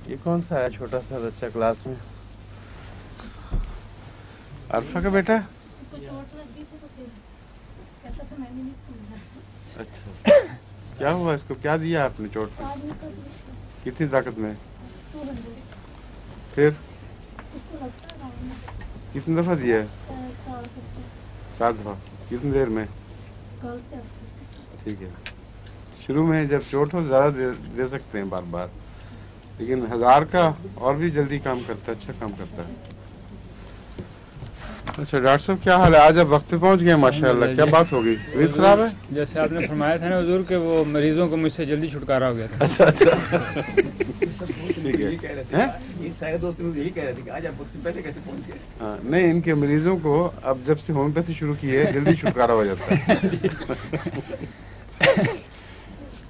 ये कौन सा है छोटा सा बच्चा क्लास में? अल्फा का बेटा? अच्छा, क्या हुआ इसको? क्या दिया आपने चोट पे? कितनी ताकत में? फिर कितनी दफा दिया है? 4 दफा। कितनी देर में? ठीक है। शुरू में जब चोट हो ज़्यादा दे सकते हैं बार बार, लेकिन 1000 का और भी जल्दी काम करता है, अच्छा काम करता है। अच्छा डॉक्टर साहब क्या हाल है? आज आप वक्त पे पहुंच गए माशाल्लाह। क्या बात हो गई? तबीयत खराब है? जैसे आपने फरमाया था ना हुजूर कि वो मरीजों को मुझसे जल्दी छुटकारा हो गया था। अच्छा अच्छा ठीक है। ये सारे दोस्त मुझे यही कह रहे थे कि आज आप वक्त से पहले कैसे पहुंच गए? हाँ, नहीं इनके मरीजों को अब जब से होम्योपैथी शुरू की है जल्दी छुटकारा हो जाता है।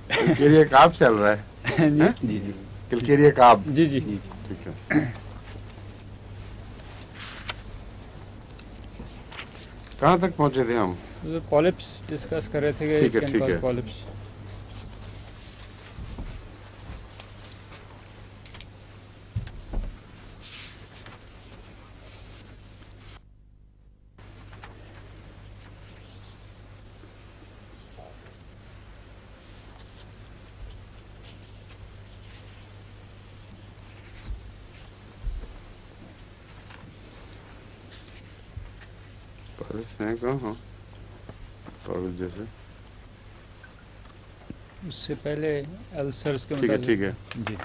किलकेरिया काब चल रहा है? जी जी किलकेरिया काब। जी जी ठीक है। कहाँ तक पहुँचे थे हम? पॉलिप्स डिस्कस कर रहे थे कि ठीक है, ठीक है। पॉलिप्स। हैं कहाँ? पागल जैसे। उससे पहले अल्सर्स के ठीक है, ठीक है। जी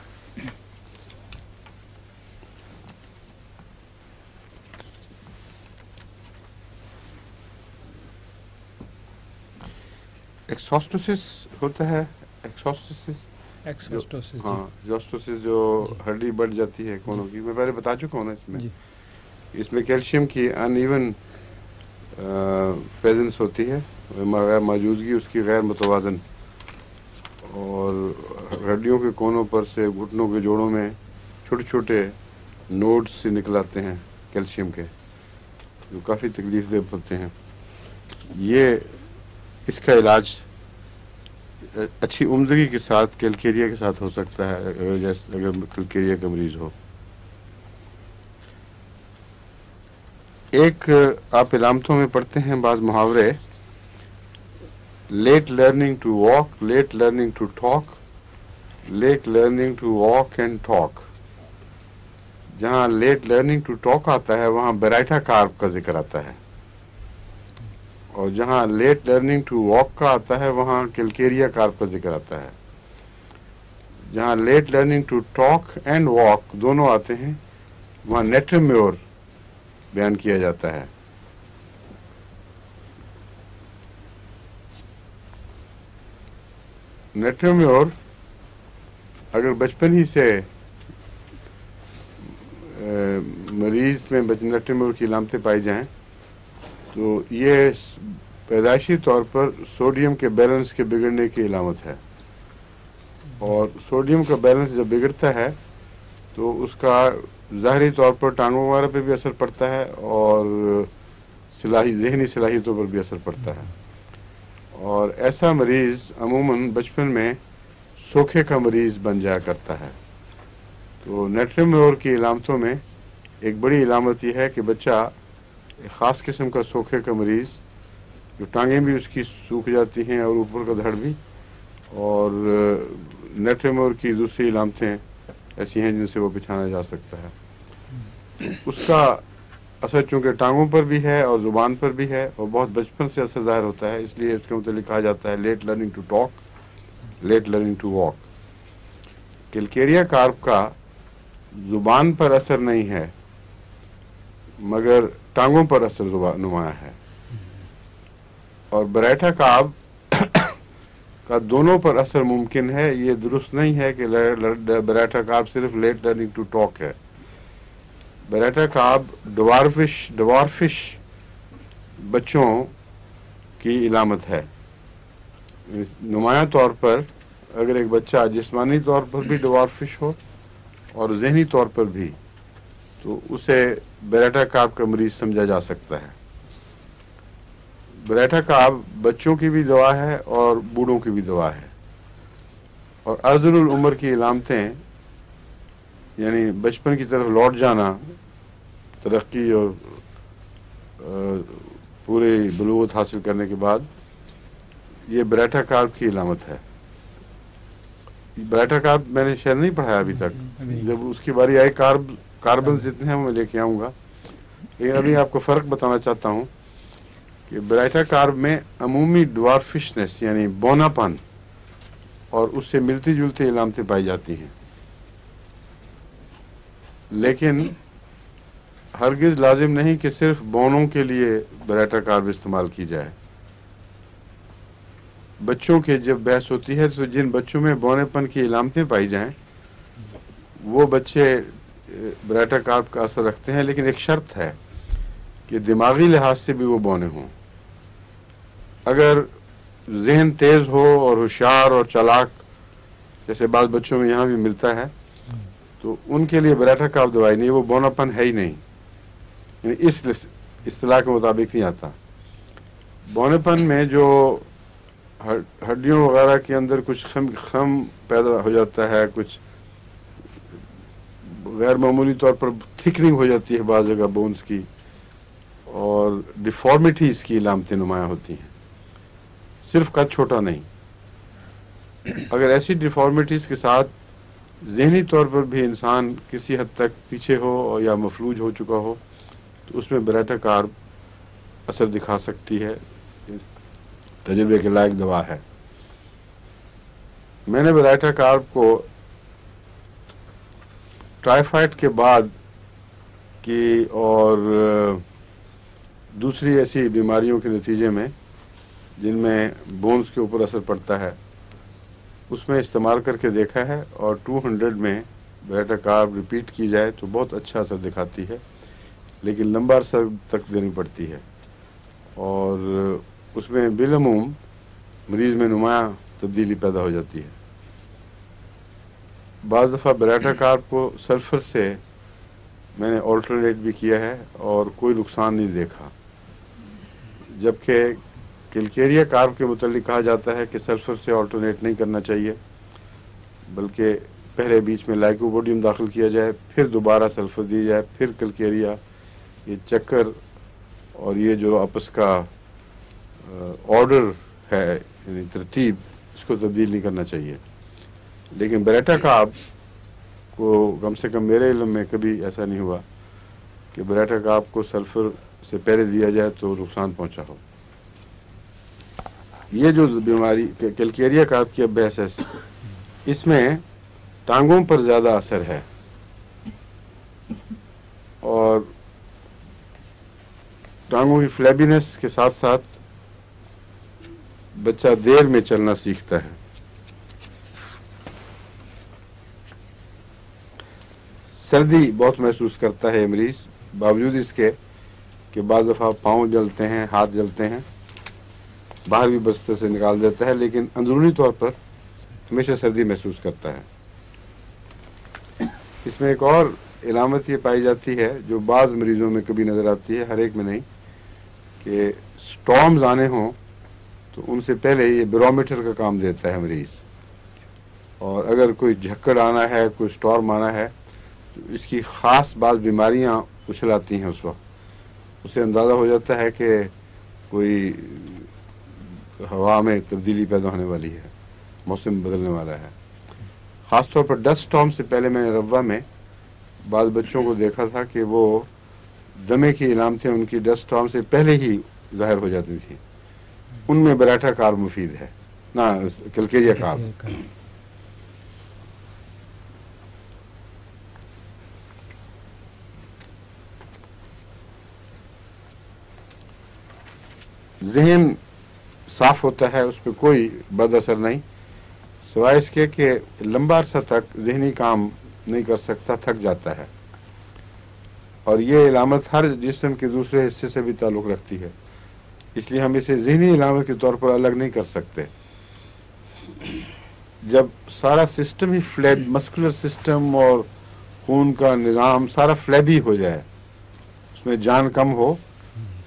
एक्सोस्टोसिस होता है। Exostosis exostosis. हाँ, एक्सोस्टोसिस जो हड्डी बढ़ जाती है कोनों की, मैं पहले बता चुका हूँ ना इसमें। इसमें कैल्शियम की अनइवन प्रेजेंस होती है, मौजूदगी उसकी गैर मुतवाज़न, और हड्डियों के कोनों पर से घुटनों के जोड़ों में छोटे छोटे नोड्स से निकलाते हैं कैल्शियम के, जो काफ़ी तकलीफ देह होते हैं। ये इसका इलाज अच्छी उम्दगी के साथ कैलकेरिया के साथ हो सकता है, अगर कैलकेरिया का मरीज़ हो। एक आप इलामतों में पढ़ते हैं बाज़ मुहावरे, late learning to walk, late learning to talk, late learning to walk and talk. जहाँ लेट लर्निंग टू टॉक आता है वहाँ बेराइटा कार्ब का जिक्र आता है, और जहाँ लेट लर्निंग टू वॉक का आता है वहाँ कैलकेरिया कार्ब का जिक्र आता है। जहाँ late learning to talk and walk दोनों आते हैं वहाँ नेट्रम्योर बयान किया जाता है। नेट्रम्योर अगर बचपन ही से मरीज में नेट्रम्योर की इलामतें पाई जाएं तो ये पैदाइशी तौर पर सोडियम के बैलेंस के बिगड़ने की इलामत है, और सोडियम का बैलेंस जब बिगड़ता है तो उसका ज़ाहरी तौर पर टांगों वगैरह पे भी असर पड़ता है, और ज़हनी सलाहियतों पर भी असर पड़ता है। और ऐसा मरीज़ अमूमन बचपन में सोखे का मरीज़ बन जाया करता है। तो नेट्रम्योर की इलामतों में एक बड़ी इलामत यह है कि बच्चा एक ख़ास किस्म का सोखे का मरीज़, जो टांगें भी उसकी सूख जाती हैं और ऊपर का धड़ भी, और नेट्रम्योर की दूसरी इलामतें ऐसी हैं जिनसे वो पहचाना जा सकता है। तो उसका असर चूँकि टांगों पर भी है और ज़ुबान पर भी है, और बहुत बचपन से असर ज़ाहिर होता है, इसलिए इसके मुतालिक कहा जाता है late learning to talk, late learning to walk. Calcarea carb का ज़ुबान पर असर नहीं है मगर टांगों पर असर नुमाया है, और बेराइटा कार्ब का दोनों पर असर मुमकिन है। ये दुरुस्त नहीं है कि बेराइटा कार्ब सिर्फ लेट लर्निंग टू टॉक है। बेराइटा कार्ब डवार्फिश बच्चों की इलामत है। नुमाया तौर पर अगर एक बच्चा जिस्मानी तौर पर भी डवार्फिश हो और जहनी तौर पर भी, तो उसे बेराइटा कार्ब का मरीज समझा जा सकता है। बरैठा काब बच्चों की भी दवा है और बूढ़ों की भी दवा है। और अर्जुल उम्र की इलामतें यानी बचपन की तरफ लौट जाना, तरक्की और पूरे बलूगत हासिल करने के बाद, ये बरैठा काब की इलामत है। बरैठा काब मैंने शायद नहीं पढ़ाया अभी तक, जब उसकी बारी आई कार्बन जितने हैं मैं लेके आऊँगा। लेकिन अभी आपको फ़र्क बताना चाहता हूँ कि बरैठा कार्ब में अमूमी ड्वार्फिशनेस यानी बौनापन और उससे मिलती जुलती इलामतें पाई जाती हैं, लेकिन हरगिज़ लाजिम नहीं कि सिर्फ बौनों के लिए बरैठा कार्ब इस्तेमाल की जाए। बच्चों के जब बहस होती है तो जिन बच्चों में बौनेपन की इलामतें पाई जाएं वो बच्चे बरैठा कार्ब का असर रखते हैं, लेकिन एक शर्त है कि दिमागी लिहाज से भी वो बौने हों। अगर जहन तेज़ हो और होशियार और चालाक, जैसे बाल बच्चों में यहाँ भी मिलता है, तो उनके लिए बरैठा काब दवाई नहीं, वो बौनापन है ही नहीं, यानी इस इस्तिलाह के मुताबिक नहीं आता। बौनेपन में जो हड्डियों वगैरह के अंदर कुछ खम पैदा हो जाता है, कुछ गैर मामूली तौर पर थिकनिंग हो जाती है बाज़ जगह बोन्स की, और डिफॉर्मिटीज़ की इलामतें नुमायाँ होती हैं, सिर्फ कद छोटा नहीं। अगर ऐसी डिफॉर्मिटीज़ के साथ ज़हनी तौर पर भी इंसान किसी हद तक पीछे हो या मफलूज हो चुका हो तो उसमें बरैठा कार्ब असर दिखा सकती है, तजुर्बे के लायक दवा है। मैंने बरैठा कार्ब को टाइफाइड के बाद की और दूसरी ऐसी बीमारियों के नतीजे में जिनमें बोन्स के ऊपर असर पड़ता है उसमें इस्तेमाल करके देखा है, और 200 में बरैठा कार्ब रिपीट की जाए तो बहुत अच्छा असर दिखाती है, लेकिन लंबा अरसा तक देनी पड़ती है और उसमें बिलअमूम मरीज़ में नुमायाँ तब्दीली पैदा हो जाती है। बाज़ दफ़ा बरैठा कार्ब को सल्फर से मैंने ऑल्टरनेट भी किया है और कोई नुकसान नहीं देखा, जबकि किलकेरिया कार्ब के मुतालिक कहा जाता है कि सल्फर से ऑल्टरनेट नहीं करना चाहिए, बल्कि पहले बीच में लाइकोपोडियम दाखिल किया जाए, फिर दोबारा सल्फर दी जाए, फिर किलकेरिया। ये चक्कर और ये जो आपस का ऑर्डर है यानी तरतीब, इसको तब्दील नहीं करना चाहिए। लेकिन बरैठा कार्ब को कम से कम मेरे इल्म में कभी ऐसा नहीं हुआ कि बरैठा कार्ब को सल्फर से पहले दिया जाए तो नुकसान पहुंचा हो। ये जो बीमारी किलकेरिया कार्ब की बहस है, इसमें टांगों पर ज़्यादा असर है और टांगों की फ्लैबीनेस के साथ साथ बच्चा देर में चलना सीखता है। सर्दी बहुत महसूस करता है मरीज, बावजूद इसके कि बाज़ दफ़ा पाँव जलते हैं, हाथ जलते हैं, बाहर भी बस्ते से निकाल देता है, लेकिन अंदरूनी तौर पर हमेशा सर्दी महसूस करता है। इसमें एक और इलामत ये पाई जाती है जो बाज़ मरीज़ों में कभी नज़र आती है, हर एक में नहीं, कि स्टॉर्म्स आने हों तो उनसे पहले ये बैरोमीटर का काम देता है मरीज़, और अगर कोई झक्कड़ आना है, कोई स्टॉर्म आना है तो इसकी ख़ास बात बीमारियां उछल आती हैं, उस वक्त उसे अंदाज़ा हो जाता है कि कोई हवा में तब्दीली पैदा होने वाली है, मौसम बदलने वाला है। ख़ास तौर पर डस्ट स्टॉर्म से पहले मैंने रब्वा में बाज़ बच्चों को देखा था कि वो दमे की इलामतें उनकी डस्ट स्टॉर्म से पहले ही ज़ाहिर हो जाती थी। उनमें बरैठा कार्ब मुफीद है ना, किलकेरिया कार्ब। जहन साफ होता है, उस पर कोई बद असर नहीं, सिवाय इसके कि लंबा अरसा तक जहनी काम नहीं कर सकता, थक जाता है। और ये इलामत हर जिस्म के दूसरे हिस्से से भी ताल्लुक़ रखती है, इसलिए हम इसे जहनी इलामत के तौर पर अलग नहीं कर सकते। जब सारा सिस्टम ही फ्लैब, मस्कुलर सिस्टम और खून का निज़ाम सारा फ्लैबी हो जाए, उसमें जान कम हो,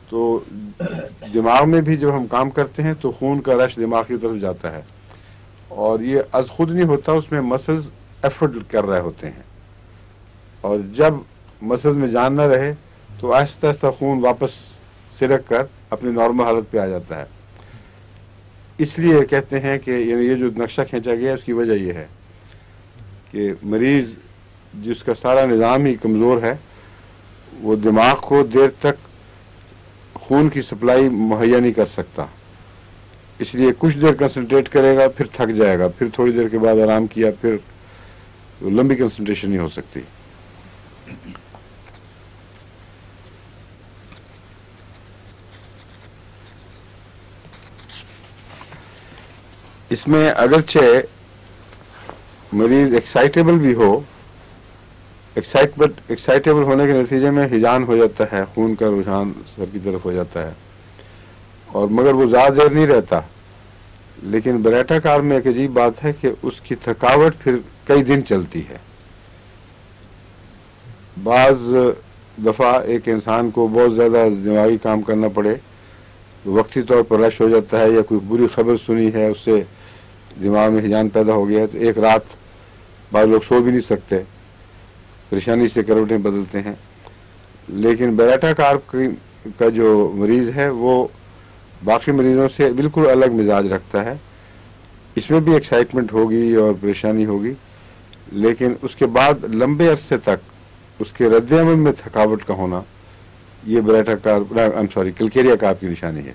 تو دماغ میں بھی جب ہم کام کرتے ہیں تو خون کا رش دماغ کی طرف جاتا ہے، اور یہ از خود نہیں ہوتا، اس میں مسلز ایفرٹ کر رہے ہوتے ہیں، اور جب مسلز میں جان نہ رہے تو آہستہ آہستہ خون واپس سرک کر اپنی نارمل حالت پہ آ جاتا ہے. اس لیے کہتے ہیں کہ یعنی یہ جو نقشہ کھینچا گیا ہے اس کی وجہ یہ ہے کہ مریض جس کا سارا نظام ہی کمزور ہے وہ دماغ کو دیر تک خون کی سپلائی مہیا نہیں کر سکتا، اس لیے کچھ دیر کنسنٹریٹ کرے گا، پھر تھک جائے گا، پھر تھوڑی دیر کے بعد آرام کیا، پھر لمبی کنسنٹریشن نہیں ہو سکتی. اس میں اگرچہ مریض ایکسائٹیبل بھی ہو، ایکسائٹیبل ہونے کے نتیجے میں ہجان ہو جاتا ہے، خون کا رجحان سر کی طرف ہو جاتا ہے، اور مگر وہ زیادہ دیر نہیں رہتا. لیکن بریٹا کار میں ایک عجیب بات ہے کہ اس کی تھکاوٹ پھر کئی دن چلتی ہے. بعض دفعہ ایک انسان کو بہت زیادہ دماغی کام کرنا پڑے، وقتی طور پر رش ہو جاتا ہے، یا کوئی بری خبر سنی ہے اس سے دماغ میں ہجان پیدا ہو گیا ہے، تو ایک رات بعض لوگ سو بھی نہیں سکتے، پریشانی سے کروٹیں بدلتے ہیں. لیکن بیراٹا کار کا جو مریض ہے وہ باقی مریضوں سے بالکل الگ مزاج رکھتا ہے. اس میں بھی ایکسائٹمنٹ ہوگی اور پریشانی ہوگی، لیکن اس کے بعد لمبے عرصے تک اس کے رد عمل میں تھکاوٹ کا ہونا، یہ کلکیریا کار کی نشانی ہے.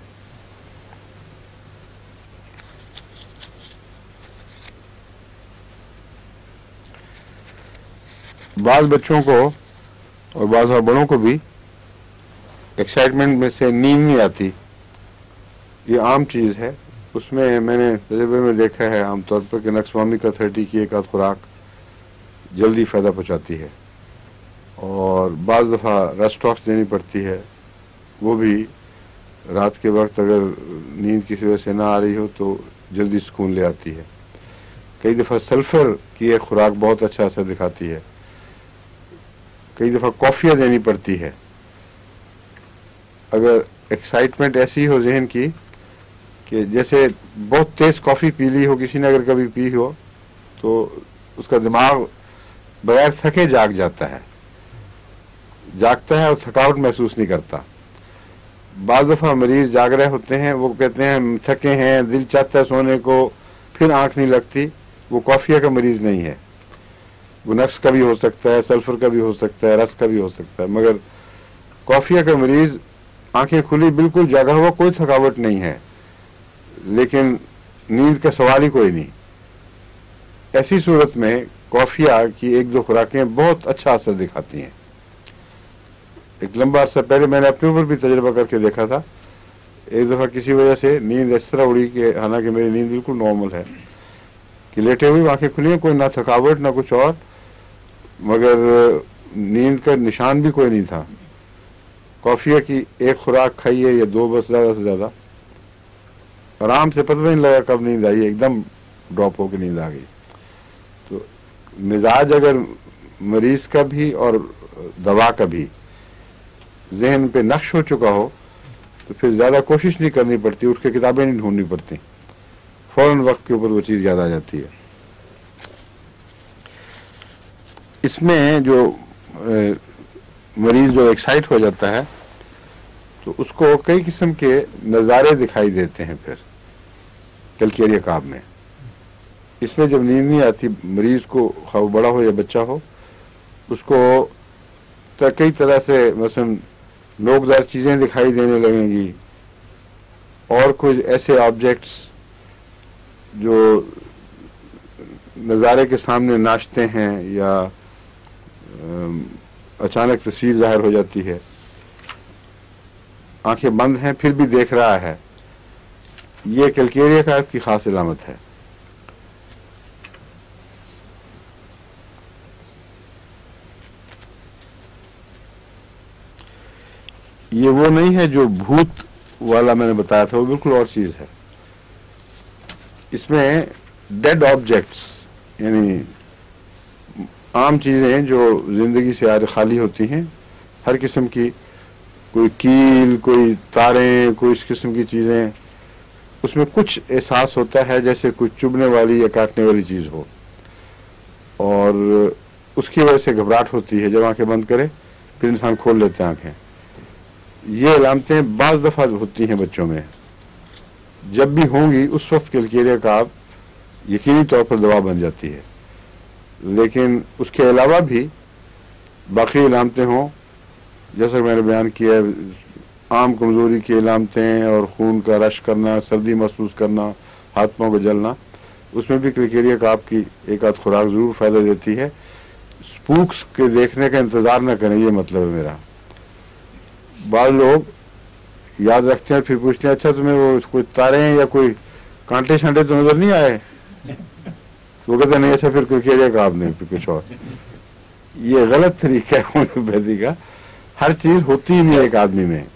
بعض بچوں کو اور بعض بڑوں کو بھی ایکسائٹمنٹ میں سے نیند نہیں آتی، یہ عام چیز ہے. اس میں میں نے تجربے میں دیکھا ہے عام طور پر کہ نقص کا 30 کی ایک آدھ خوراک جلدی فائدہ پہنچاتی ہے، اور بعض دفعہ ریسٹاکس دینی پڑتی ہے، وہ بھی رات کے وقت اگر نیند کسی وجہ سے نہ آ رہی ہو تو جلدی سکون لے آتی ہے. کئی دفعہ سلفر کی ایک خوراک بہت اچھا اثر دکھاتی ہے. کئی دفعہ کافیاں دینی پڑتی ہے. اگر ایکسائٹمنٹ ایسی ہو ذہن کی کہ جیسے بہت تیز کافی پی لی ہو کسی نے، اگر کبھی پی ہو تو اس کا دماغ بغیر تھکے جاگتا ہے اور تھکاوٹ محسوس نہیں کرتا. بعض دفعہ مریض جاگ رہے ہوتے ہیں، وہ کہتے ہیں ہم تھکے ہیں، دل چاہتا ہے سونے کو، پھر آنکھ نہیں لگتی. وہ کافیہ کا مریض نہیں ہے، وہ نقص کا بھی ہو سکتا ہے، سلفر کا بھی ہو سکتا ہے، رس کا بھی ہو سکتا ہے، مگر کافیہ کا مریض آنکھیں کھلی بالکل جاگا ہوا، کوئی تھکاوٹ نہیں ہے، لیکن نیند کا سوال ہی کوئی نہیں. ایسی صورت میں کافیہ کی ایک دو خوراکیں بہت اچھا اثر دکھاتی ہیں. ایک لمبا عرصہ پہلے میں نے اپنے اوپر بھی تجربہ کر کے دیکھا تھا. ایک دفعہ کسی وجہ سے نیند اس طرح اڑی کہ حالانکہ میری نیند بالکل نارمل ہے کہ لیٹے ہوئی آنکھیں کھلی ہیں، کوئی نہ تھکاوٹ نہ کچھ اور، مگر نیند کا نشان بھی کوئی نہیں تھا. کافیہ کی ایک خوراک کھائی ہے یا دو بس، زیادہ سے زیادہ، آرام سے پتہ نہیں لگا کب نیند آئی، ایک دم ڈراپ ہو کے نیند آ گئی. تو مزاج اگر مریض کا بھی اور دوا کا بھی ذہن پہ نقش ہو چکا ہو تو پھر زیادہ کوشش نہیں کرنی پڑتی، اٹھ کے کتابیں نہیں ڈھونڈنی پڑتی، فوراً وقت کے اوپر وہ چیز یاد آ جاتی ہے. اس میں جو مریض جو ایکسائٹ ہو جاتا ہے تو اس کو کئی قسم کے نظارے دکھائی دیتے ہیں. پھر کلکیریا کاب میں اس میں جب نیند نہیں آتی مریض کو، خواہ بڑا ہو یا بچہ ہو، اس کو کئی طرح سے مثلا نوکدار چیزیں دکھائی دینے لگیں گی، اور کچھ ایسے آبجیکٹس جو نظارے کے سامنے ناچتے ہیں، یا اچانک تصویر ظاہر ہو جاتی ہے، آنکھیں بند ہیں پھر بھی دیکھ رہا ہے. یہ کلکیریا کاب کی خاص علامت ہے. یہ وہ نہیں ہے جو بھوت والا میں نے بتایا تھا، وہ بالکل اور چیز ہے. اس میں ڈیڈ آبجیکٹس یعنی عام چیزیں جو زندگی سے خالی ہوتی ہیں، ہر قسم کی कोई कील, कोई तारें, कोई इस किस्म की चीज़ें, उसमें कुछ एहसास होता है जैसे कुछ चुभने वाली या काटने वाली चीज़ हो, और उसकी वजह से घबराहट होती है। जब आंखें बंद करे फिर इंसान खोल लेते हैं आंखें। ये अलामतें बाज़ दफ़ा होती हैं बच्चों में। जब भी होंगी उस वक्त कैलकेरिया का आप यकीनी तौर पर दवा बन जाती है। लेकिन उसके अलावा भी बाकी अलामतें हों, जैसा कि मैंने बयान किया, आम कमज़ोरी की अलामतें और खून का रश करना, सर्दी महसूस करना, हाथ पाँव को जलना, उसमें भी कैलकेरिया का आपकी एक आध खुराक ज़रूर फ़ायदा देती है। स्पूक्स के देखने का इंतज़ार न करें, ये मतलब है मेरा। बाज़ लोग याद रखते हैं फिर पूछते हैं, अच्छा तुम्हें वो कोई तारे या कोई कांटे शांटे तो नज़र नहीं आए? वो कहते नहीं, अच्छा फिर कैलकेरिया का आप नहीं, फिर कुछ और। ये गलत तरीका है होम्योपैथी का। हर चीज़ होती ही नहीं एक आदमी में,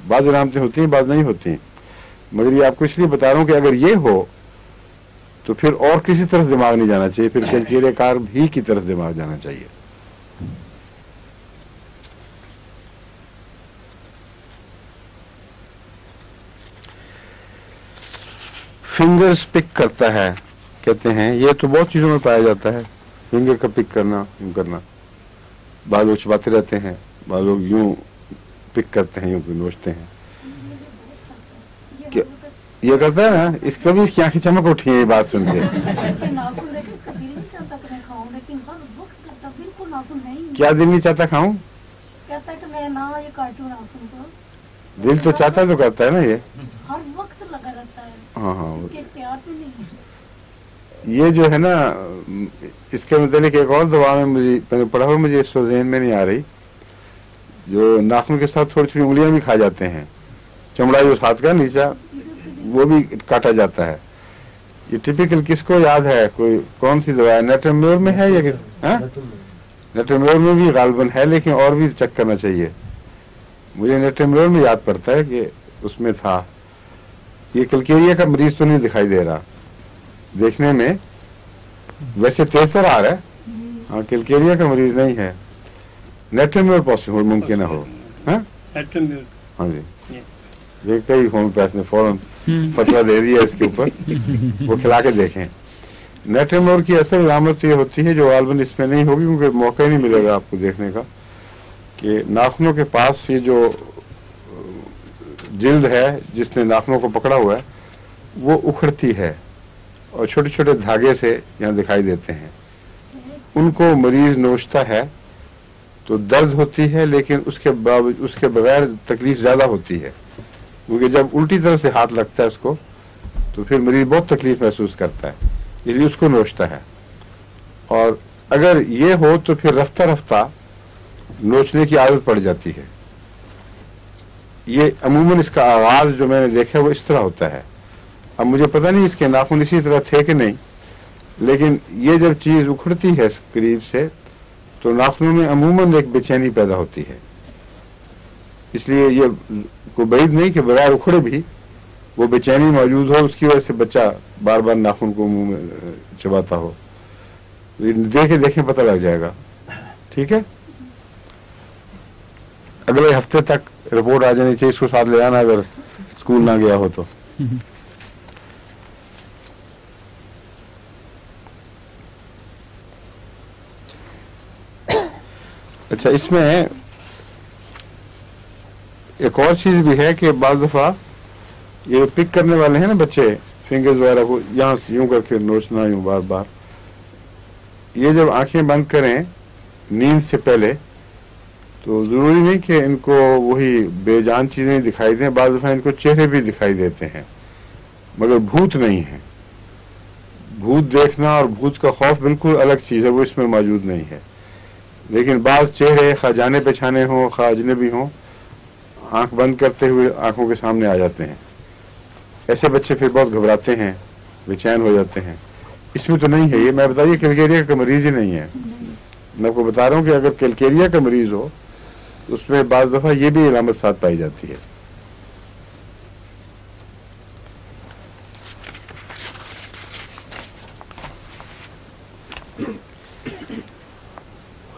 बाज़ अलामतें होती हैं, बाज़ नहीं होती। मगर ये आपको इसलिए बता रहा हूँ कि अगर ये हो तो फिर और किसी तरफ दिमाग नहीं जाना चाहिए, फिर कैलकेरिया कार भी की तरफ दिमाग जाना चाहिए। फिंगर्स पिक करता है कहते हैं, ये तो बहुत चीज़ों में पाया जाता है। फिंगर का पिक करना, यूँ करना, बाल लोग छुपाते रहते हैं, बाल लोग यूँ पिक करते हैं, यूँ नोचते हैं। क्या ये करता है ना? इसका भी इसकी आंखें चमक उठी है ये बात सुन के। क्या दिल नहीं चाहता खाऊं? कहता है कि मैं ना ये काटूं नाखून को। दिल तो चाहता तो करता है ना, ये हर वक्त लगा रहता है। हाँ, इसके इख्तियार पे नहीं है। ये जो है ना, इसके मुतालिक एक और दवा में मैंने पढ़ा हुआ, मुझे इस वक्त ज़हन में नहीं आ रही, जो नाखून के साथ थोड़ी थोड़ी उंगलियां भी खा जाते हैं, चमड़ा जो हाथ का नीचा वो भी काटा जाता है। ये टिपिकल किसको याद है? कोई कौन सी दवा है? नेट्रोम्योर में है या किस? नेट्रोम्योर में भी गालबन है, लेकिन और भी चेक करना चाहिए। मुझे नेट्रोम्योर में याद पड़ता है कि उसमें था। ये कैलकेरिया का मरीज तो नहीं दिखाई दे रहा देखने में, वैसे तेज तर आ रहा है। हाँ, कैलकेरिया का मरीज नहीं है। नेट्रोम्योर पॉसिबल मुमकिन हो। हाँ जी, ये कई होम्योपैथ ने फौरन फतवा दे दिया इसके ऊपर, वो खिला के देखें। नेट्रोम्योर की असल अलामत ये होती है, जो गालबन इसमें नहीं होगी क्योंकि मौका ही नहीं मिलेगा आपको देखने का, कि नाखूनों के पास ये जो जिल्द है जिसने नाखूनों को पकड़ा हुआ है वो उखड़ती है और छोटे छोटे धागे से यहाँ दिखाई देते हैं। उनको मरीज नोचता है तो दर्द होती है, लेकिन उसके बगैर तकलीफ ज़्यादा होती है, क्योंकि जब उल्टी तरफ से हाथ लगता है उसको तो फिर मरीज बहुत तकलीफ महसूस करता है, इसलिए उसको नोचता है। और अगर ये हो तो फिर रफ्ता रफ्ता नोचने की आदत पड़ जाती है। ये अमूमन इसका आगाज जो मैंने देखा वो इस तरह होता है। अब मुझे पता नहीं इसके नाखून इसी तरह थे कि नहीं, लेकिन ये जब चीज़ उखड़ती है करीब से तो नाखूनों में अमूमन एक बेचैनी पैदा होती है। इसलिए ये कोई बैद नहीं कि बगैर उखड़े भी वो बेचैनी मौजूद हो, उसकी वजह से बच्चा बार बार नाखून को मुंह में चबाता हो। देखे देखें पता लग जाएगा। ठीक है, अगले हफ्ते तक रिपोर्ट आ जानी चाहिए, इसको साथ ले आना अगर स्कूल ना गया हो तो। अच्छा, इसमें एक और चीज भी है कि बाज़ दफा ये पिक करने वाले हैं ना बच्चे, फिंगर्स वगैरह को यहाँ से यूं करके नोचना, यूं बार बार, ये जब आंखें बंद करें नींद से पहले तो जरूरी नहीं कि इनको वही बेजान चीजें दिखाई दें, बाज़ दफा इनको चेहरे भी दिखाई देते हैं, मगर भूत नहीं है। भूत देखना और भूत का खौफ बिल्कुल अलग चीज है, वो इसमें मौजूद नहीं है। लेकिन बाज़ चेहरे खा जाने पहचाने हों, खा अजनबी हों, आंख बंद करते हुए आंखों के सामने आ जाते हैं। ऐसे बच्चे फिर बहुत घबराते हैं, बेचैन हो जाते हैं। इसमें तो नहीं है ये। मैं बताइए, कैलकेरिया का मरीज ही नहीं है। मैं आपको बता रहा हूँ कि अगर कैलकेरिया का मरीज हो उसमें बाज़ दफा ये भी अलामत साथ पाई जाती है।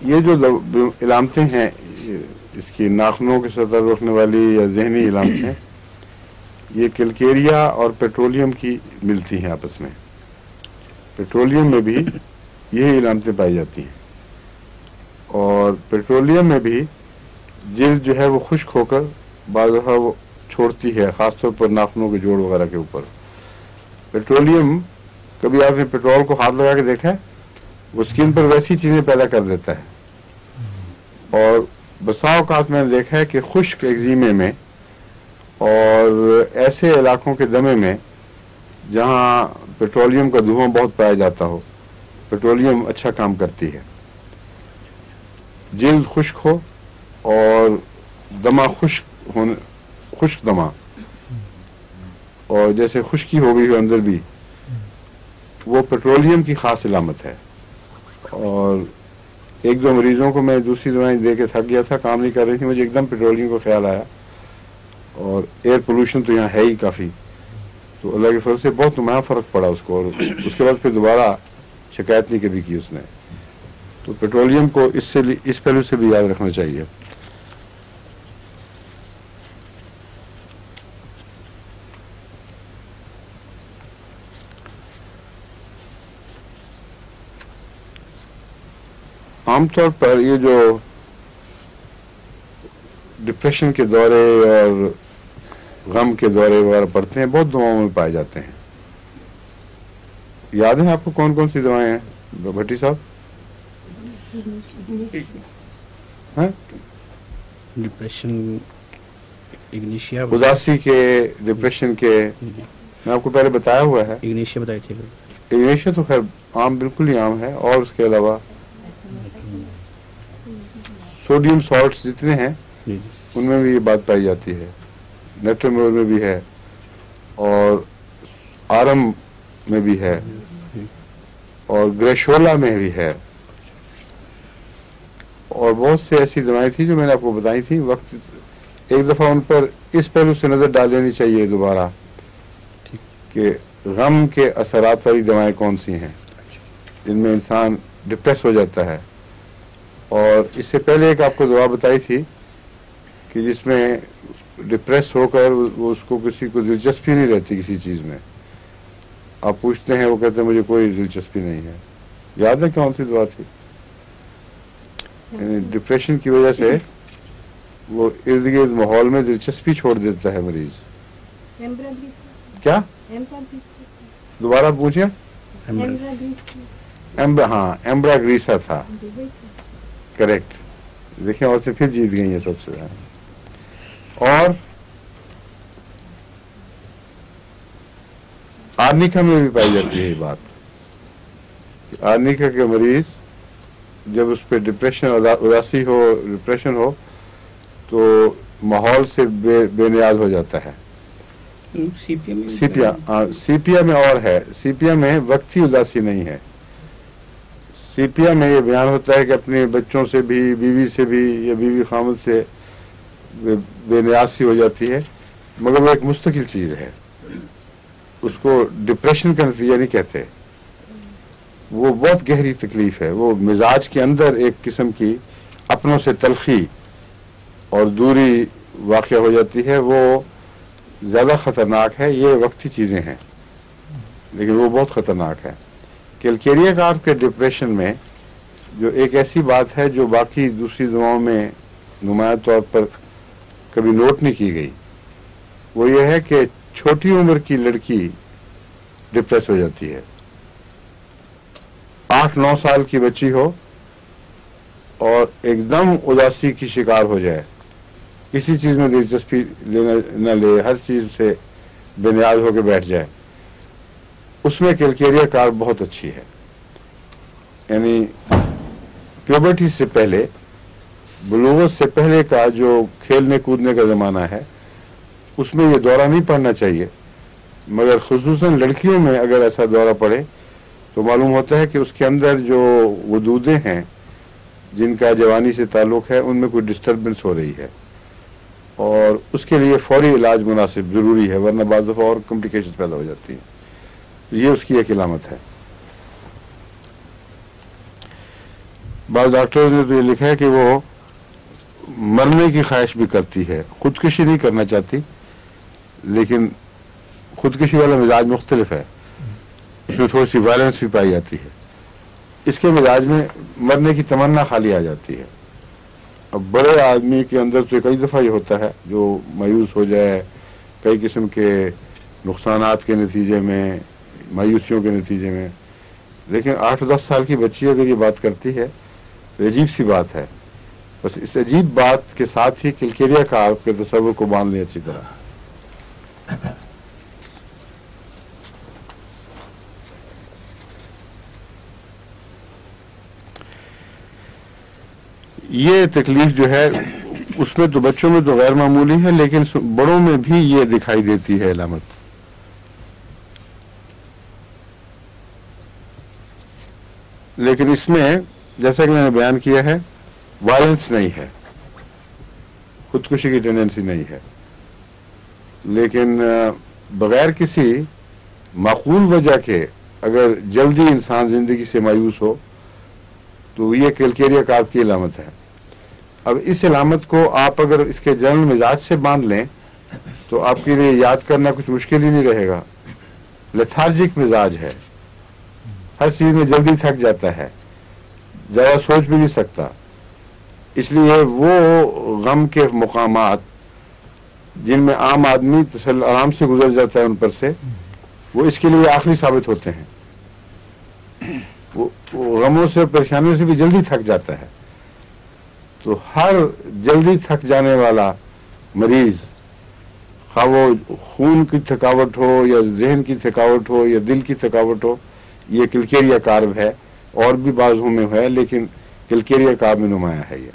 ये जो इलामतें हैं اس کی ناخنوں کی سطح روکنے والی یا ذہنی علامتیں، یہ کلکیریا اور پیٹرولیم کی ملتی ہیں آپس میں. پیٹرولیم میں بھی یہی علامتیں پائی جاتی ہیں، اور پیٹرولیم میں بھی جلد جو ہے وہ خشک ہو کر بعض دفعہ وہ چھوڑتی ہے، خاص طور پر ناخنوں کے جوڑ وغیرہ کے اوپر. پیٹرولیم، کبھی آپ نے پیٹرول کو ہاتھ لگا کے دیکھا ہے؟ وہ اسکن پر ویسی چیزیں پیدا کر دیتا ہے. اور بسا اوقات میں نے دیکھا ہے کہ خشک ایگزیمے میں اور ایسے علاقوں کے دمے میں جہاں پیٹرولیم کا دھواں بہت پایا جاتا ہو، پیٹرولیم اچھا کام کرتی ہے. جلد خشک ہو اور دمہ خشک دمہ، اور جیسے خشکی ہو گئی ہو اندر بھی، وہ پیٹرولیم کی خاص علامت ہے. اور ایک دو مریضوں کو میں دوسری دوائیں دے کے تھک گیا تھا، کام نہیں کر رہی تھی، مجھے ایک دم پیٹرولیم کا خیال آیا. اور ایئر پولوشن تو یہاں ہے ہی کافی، تو اللہ کے فضل سے بہت نمایاں فرق پڑا اس کو، اور اس کے بعد پھر دوبارہ شکایت نہیں کبھی کی اس نے. تو پیٹرولیم کو اس پہلو سے بھی یاد رکھنا چاہیے. عام طور پر یہ جو ڈپریشن کے دورے اور غم کے دورے وغیرہ پڑتے ہیں بہت دواؤں میں پائے جاتے ہیں. یاد ہے آپ کو کون کون سی دوائیں ہیں بھٹی صاحب؟ ڈپریشن، اگنیشیا، اداسی کے، ڈپریشن کے، میں آپ کو پہلے بتایا ہوا ہے. اگنیشیا بتائی تھی. اگنیشیا تو خیر عام، بالکل ہی عام ہے. اور اس کے علاوہ سوڈیم سالٹس جتنے ہیں ان میں بھی یہ بات پائی جاتی ہے. نیٹرمور میں بھی ہے، اور آرم میں بھی ہے، اور گریشولا میں بھی ہے، اور بہت سے ایسی دوائیں تھیں جو میں نے آپ کو بتائی تھی. وقت ایک دفعہ ان پر اس پہلو سے نظر ڈال دینی چاہیے دوبارہ کہ غم کے اثرات والی دوائیں کون سی ہیں جن میں انسان ڈپریس ہو جاتا ہے. اور اس سے پہلے ایک آپ کو دوا بتائی تھی کہ جس میں ڈپریس ہو کر اس کو کسی کو دلچسپی نہیں رہتی کسی چیز میں. آپ پوچھتے ہیں، وہ کہتے ہیں مجھے کوئی دلچسپی نہیں ہے. یاد ہے کون سی دوا تھی؟ یعنی ڈپریشن کی وجہ سے وہ ارد گرد ماحول میں دلچسپی چھوڑ دیتا ہے مریض. کیا دوبارہ پوچھیں؟ ہاں، ایمبرا گریسا تھا، کریکٹ. دیکھیں عورتیں پھر جیت گئی ہیں سب سے زیادہ. اور آرنیکا میں بھی پائی جاتی ہے یہ بات. آرنیکا کے مریض جب اس پہ ڈپریشن، اداسی ہو، ڈپریشن ہو، تو ماحول سے بے نیاز ہو جاتا ہے. سیپیا میں اور ہے. سیپیا میں وقتی اداسی نہیں ہے. سیپیا میں یہ بیان ہوتا ہے کہ اپنے بچوں سے بھی، بیوی سے بھی، یا بیوی خامد سے بے نیاز سی ہو جاتی ہے، مگر وہ ایک مستقل چیز ہے. اس کو ڈپریشن کا نتیجہ نہیں کہتے. وہ بہت گہری تکلیف ہے. وہ مزاج کے اندر ایک قسم کی اپنوں سے تلخی اور دوری واقع ہو جاتی ہے. وہ زیادہ خطرناک ہے. یہ وقتی چیزیں ہیں لیکن وہ بہت خطرناک ہے. کیلکیریا کارپ کے ڈپریشن میں جو ایک ایسی بات ہے جو باقی دوسری دواؤں میں نمایاں طور پر کبھی نوٹ نہیں کی گئی، وہ یہ ہے کہ چھوٹی عمر کی لڑکی ڈپریس ہو جاتی ہے. 8-9 سال کی بچی ہو اور ایک دم اداسی کی شکار ہو جائے، کسی چیز میں دلچسپی نہ لے، ہر چیز سے بے نیاز ہو کے بیٹھ جائے، اس میں کیلکیریا کارپ بہت اچھی ہے. یعنی پیوبرٹی سے پہلے، بلوغت سے پہلے کا جو کھیلنے کودنے کا زمانہ ہے، اس میں یہ دورہ نہیں پڑنا چاہیے. مگر خصوصاً لڑکیوں میں اگر ایسا دورہ پڑے تو معلوم ہوتا ہے کہ اس کے اندر جو ودودیں ہیں جن کا جوانی سے تعلق ہے، ان میں کوئی ڈسٹربنس ہو رہی ہے، اور اس کے لیے فوری علاج مناسب ضروری ہے، ورنہ بعض دفعہ اور کمپلیکیشن پیدا ہو جاتی ہیں. یہ اس کی ایک علامت ہے. بعض ڈاکٹرز نے تو یہ لکھا ہے کہ وہ مرنے کی خواہش بھی کرتی ہے، خودکشی نہیں کرنا چاہتی، لیکن خودکشی والا مزاج مختلف ہے، اس میں تھوڑی سی وائلنس بھی پائی جاتی ہے. اس کے مزاج میں مرنے کی تمنا خالی آ جاتی ہے. اب بڑے آدمی کے اندر تو کئی دفعہ یہ ہوتا ہے جو مایوس ہو جائے کئی قسم کے نقصانات کے نتیجے میں، مایوسیوں کے نتیجے میں، لیکن 8-10 سال کی بچی اگر یہ بات کرتی ہے تو عجیب سی بات ہے. بس اس عجیب بات کے ساتھ ہی کلکیریا کا آپ کے تصور کو باندھ لیں اچھی طرح. یہ تکلیف جو ہے اس میں تو بچوں میں تو غیر معمولی ہے، لیکن بڑوں میں بھی یہ دکھائی دیتی ہے علامت. لیکن اس میں جیسا کہ میں نے بیان کیا ہے وائلنس نہیں ہے، خودکشی کی ٹینڈنسی نہیں ہے، لیکن بغیر کسی معقول وجہ کے اگر جلدی انسان زندگی سے مایوس ہو تو یہ کلکیریا کارپ کی علامت ہے. اب اس علامت کو آپ اگر اس کے جنرل مزاج سے باندھ لیں تو آپ کے لیے یاد کرنا کچھ مشکل ہی نہیں رہے گا. لیتھارجک مزاج ہے، ہر چیز میں جلدی تھک جاتا ہے، زیادہ سوچ بھی نہیں سکتا. اس لیے وہ غم کے مقامات جن میں عام آدمی آرام سے گزر جاتا ہے ان پر سے، وہ اس کے لیے آخری ثابت ہوتے ہیں. وہ غموں سے پریشانیوں سے بھی جلدی تھک جاتا ہے. تو ہر جلدی تھک جانے والا مریض، خواہ وہ خون کی تھکاوٹ ہو یا ذہن کی تھکاوٹ ہو یا دل کی تھکاوٹ ہو، یہ کلکیریا کارب ہے. اور بھی بعضوں میں ہے لیکن کلکیریا کارب میں نمایاں ہے یہ.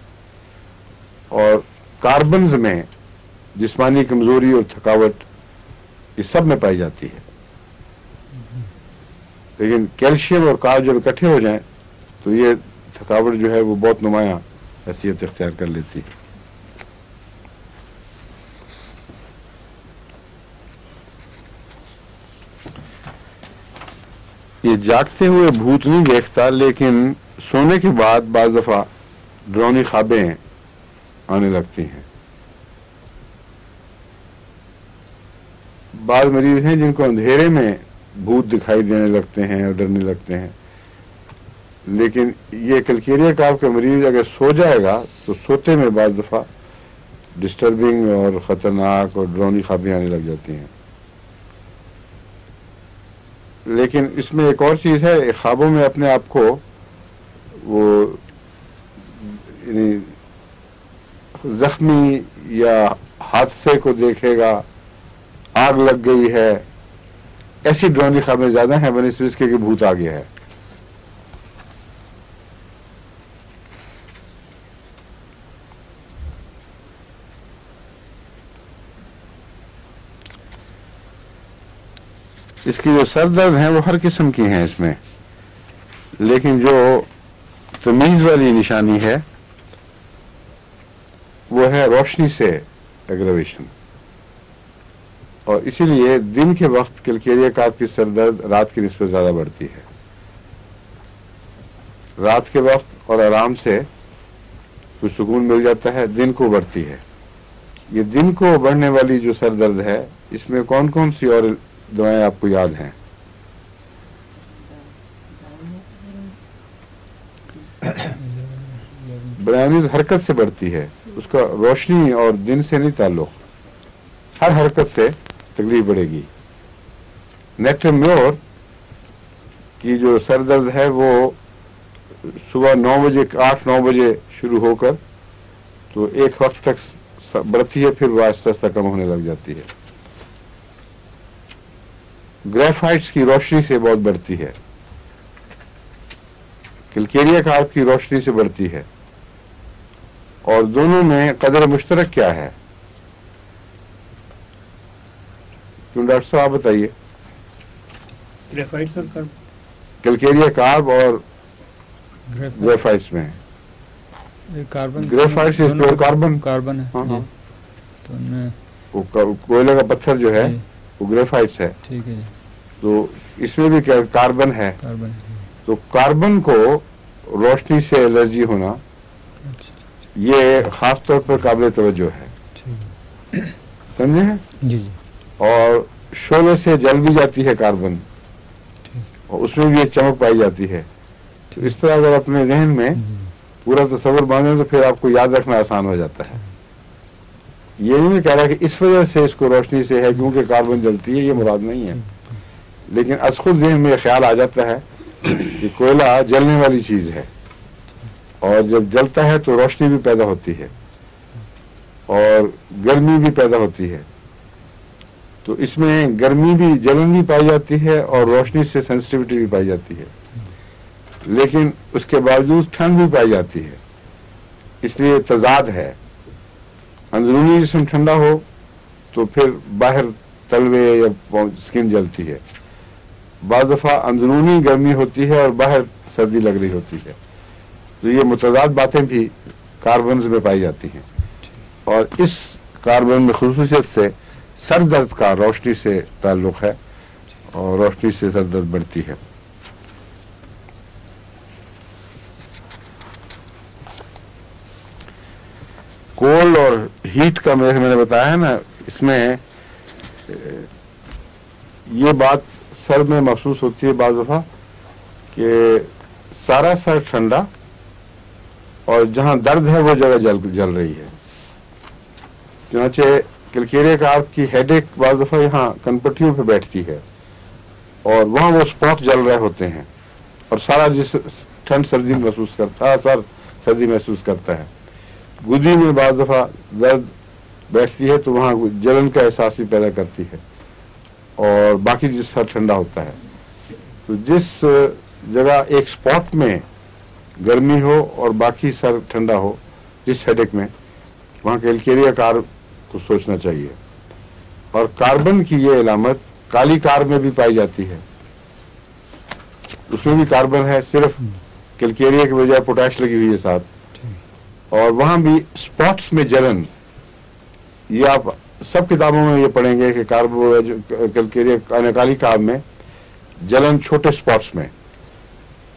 اور کاربنز میں جسمانی کمزوری اور تھکاوٹ یہ سب میں پائی جاتی ہے، لیکن کیلشیم اور کارب جب اکٹھے ہو جائیں تو یہ تھکاوٹ جو ہے وہ بہت نمایاں حیثیت اختیار کر لیتی ہے. یہ جاگتے ہوئے بھوت نہیں دیکھتا، لیکن سونے کے بعد بعض دفعہ ڈراؤنی خوابیں آنے لگتی ہیں. بعض مریض ہیں جن کو اندھیرے میں بھوت دکھائی دینے لگتے ہیں اور ڈرنے لگتے ہیں، لیکن یہ کلکیریا کارپ کا مریض اگر سو جائے گا تو سوتے میں بعض دفعہ ڈسٹربنگ اور خطرناک اور ڈراؤنی خوابیں آنے لگ جاتی ہیں. لیکن اس میں ایک اور چیز ہے، خوابوں میں اپنے آپ کو وہ یعنی زخمی یا حادثے کو دیکھے گا، آگ لگ گئی ہے، ایسی ڈراؤنی خوابیں زیادہ ہیں بنسبت اس کے کہ بھوت آ گیا ہے. اس کی جو سر درد ہیں وہ ہر قسم کی ہیں اس میں، لیکن جو تمیز والی نشانی ہے وہ ہے روشنی سے ایگریویشن. اور اسی لیے دن کے وقت کلکیریا کارپ کی سر درد رات کی نسبت زیادہ بڑھتی ہے. رات کے وقت اور آرام سے کچھ سکون مل جاتا ہے، دن کو بڑھتی ہے. یہ دن کو بڑھنے والی جو سر درد ہے اس میں کون کون سی اور دوائیں آپ کو یاد ہیں؟ برائنی حرکت سے بڑھتی ہے، اس کا روشنی اور دن سے نہیں تعلق، ہر حرکت سے تکلیف بڑھے گی. نیکٹرمیور کی جو سر درد ہے وہ صبح 9 بجے 8-9 بجے شروع ہو کر تو ایک وقت تک بڑھتی ہے، پھر وہ آہستہ آہستہ کم ہونے لگ جاتی ہے. گریفائٹس کی روشنی سے بہت بڑھتی ہے، کلکیریا کارپ کی روشنی سے بڑھتی ہے. اور دونوں میں قدر مشترک کیا ہے؟ کیوں ڈاکٹر صاحب آپ بتائیے. کلکیریا کارپ اور گریفائٹس میں گریفائٹس کاربن ہے. ہاں. تو ان میں کوئلے کا پتھر جو ہے وہ گریفائٹس ہے. ٹھیک ہے جی. تو اس میں بھی کاربن ہے. کاربن تو کاربن کو روشنی سے الرجی ہونا ये खास तौर पर काबिल तवज्जो है, समझे हैं? जी जी। और शोले से जल भी जाती है कार्बन, और उसमें भी एक चमक पाई जाती है। तो इस तरह अगर अपने जहन में पूरा तस्वर बांधे तो फिर आपको याद रखना आसान हो जाता है। ये नहीं कह रहा कि इस वजह से इसको रोशनी से है क्योंकि कार्बन जलती है, ये मुराद नहीं है, लेकिन अस खुद जहन में ख्याल आ जाता है कि कोयला जलने वाली चीज है, और जब जलता है तो रोशनी भी पैदा होती है और गर्मी भी पैदा होती है। तो इसमें गर्मी भी, जलन भी पाई जाती है और रोशनी से सेंसिटिविटी भी पाई जाती है, लेकिन उसके बावजूद ठंड भी पाई जाती है। इसलिए तजाद है, अंदरूनी जिस्म ठंडा हो तो फिर बाहर तलवे या स्किन जलती है, बाज़ दफ़ा अंदरूनी गर्मी होती है और बाहर सर्दी लग रही होती है। तो ये मुतज़ाद बातें भी कार्बन में पाई जाती हैं, और इस कार्बन में खुसूसियत से सर दर्द का रोशनी से ताल्लुक़ है, और रोशनी से सर दर्द बढ़ती है। कोल्ड और हीट का मैंने बताया है ना, इसमें ये बात सर में महसूस होती है बाज़ दफ़ा कि सारा सर ठंडा और जहाँ दर्द है वो जगह जल रही है। चुनांचे कैलकेरिया कार्ब की हेडेक बाज़ दफ़ा यहाँ कनपट्टियों पे बैठती है और वहाँ वो स्पॉट जल रहे होते हैं, और सारा जिस ठंड सर्दी महसूस करता, सारा सर सर्दी महसूस करता है। गुदी में बाज़ दफ़ा दर्द बैठती है तो वहाँ जलन का एहसास भी पैदा करती है, और बाकी जिस सर ठंडा होता है। तो जिस जगह एक स्पॉट में गर्मी हो और बाकी सर ठंडा हो, जिस हेडेक में, वहाँ कैलकेरिया कार्ब को सोचना चाहिए। और कार्बन की ये इलामत काली कार्ब में भी पाई जाती है, उसमें भी कार्बन है, सिर्फ कैलकेरिया की बजाय पोटैश लगी हुई है साथ, और वहाँ भी स्पॉट्स में जलन। ये आप सब किताबों में ये पढ़ेंगे कि कैलकेरिया काली कार्ब में जलन छोटे स्पॉट्स में,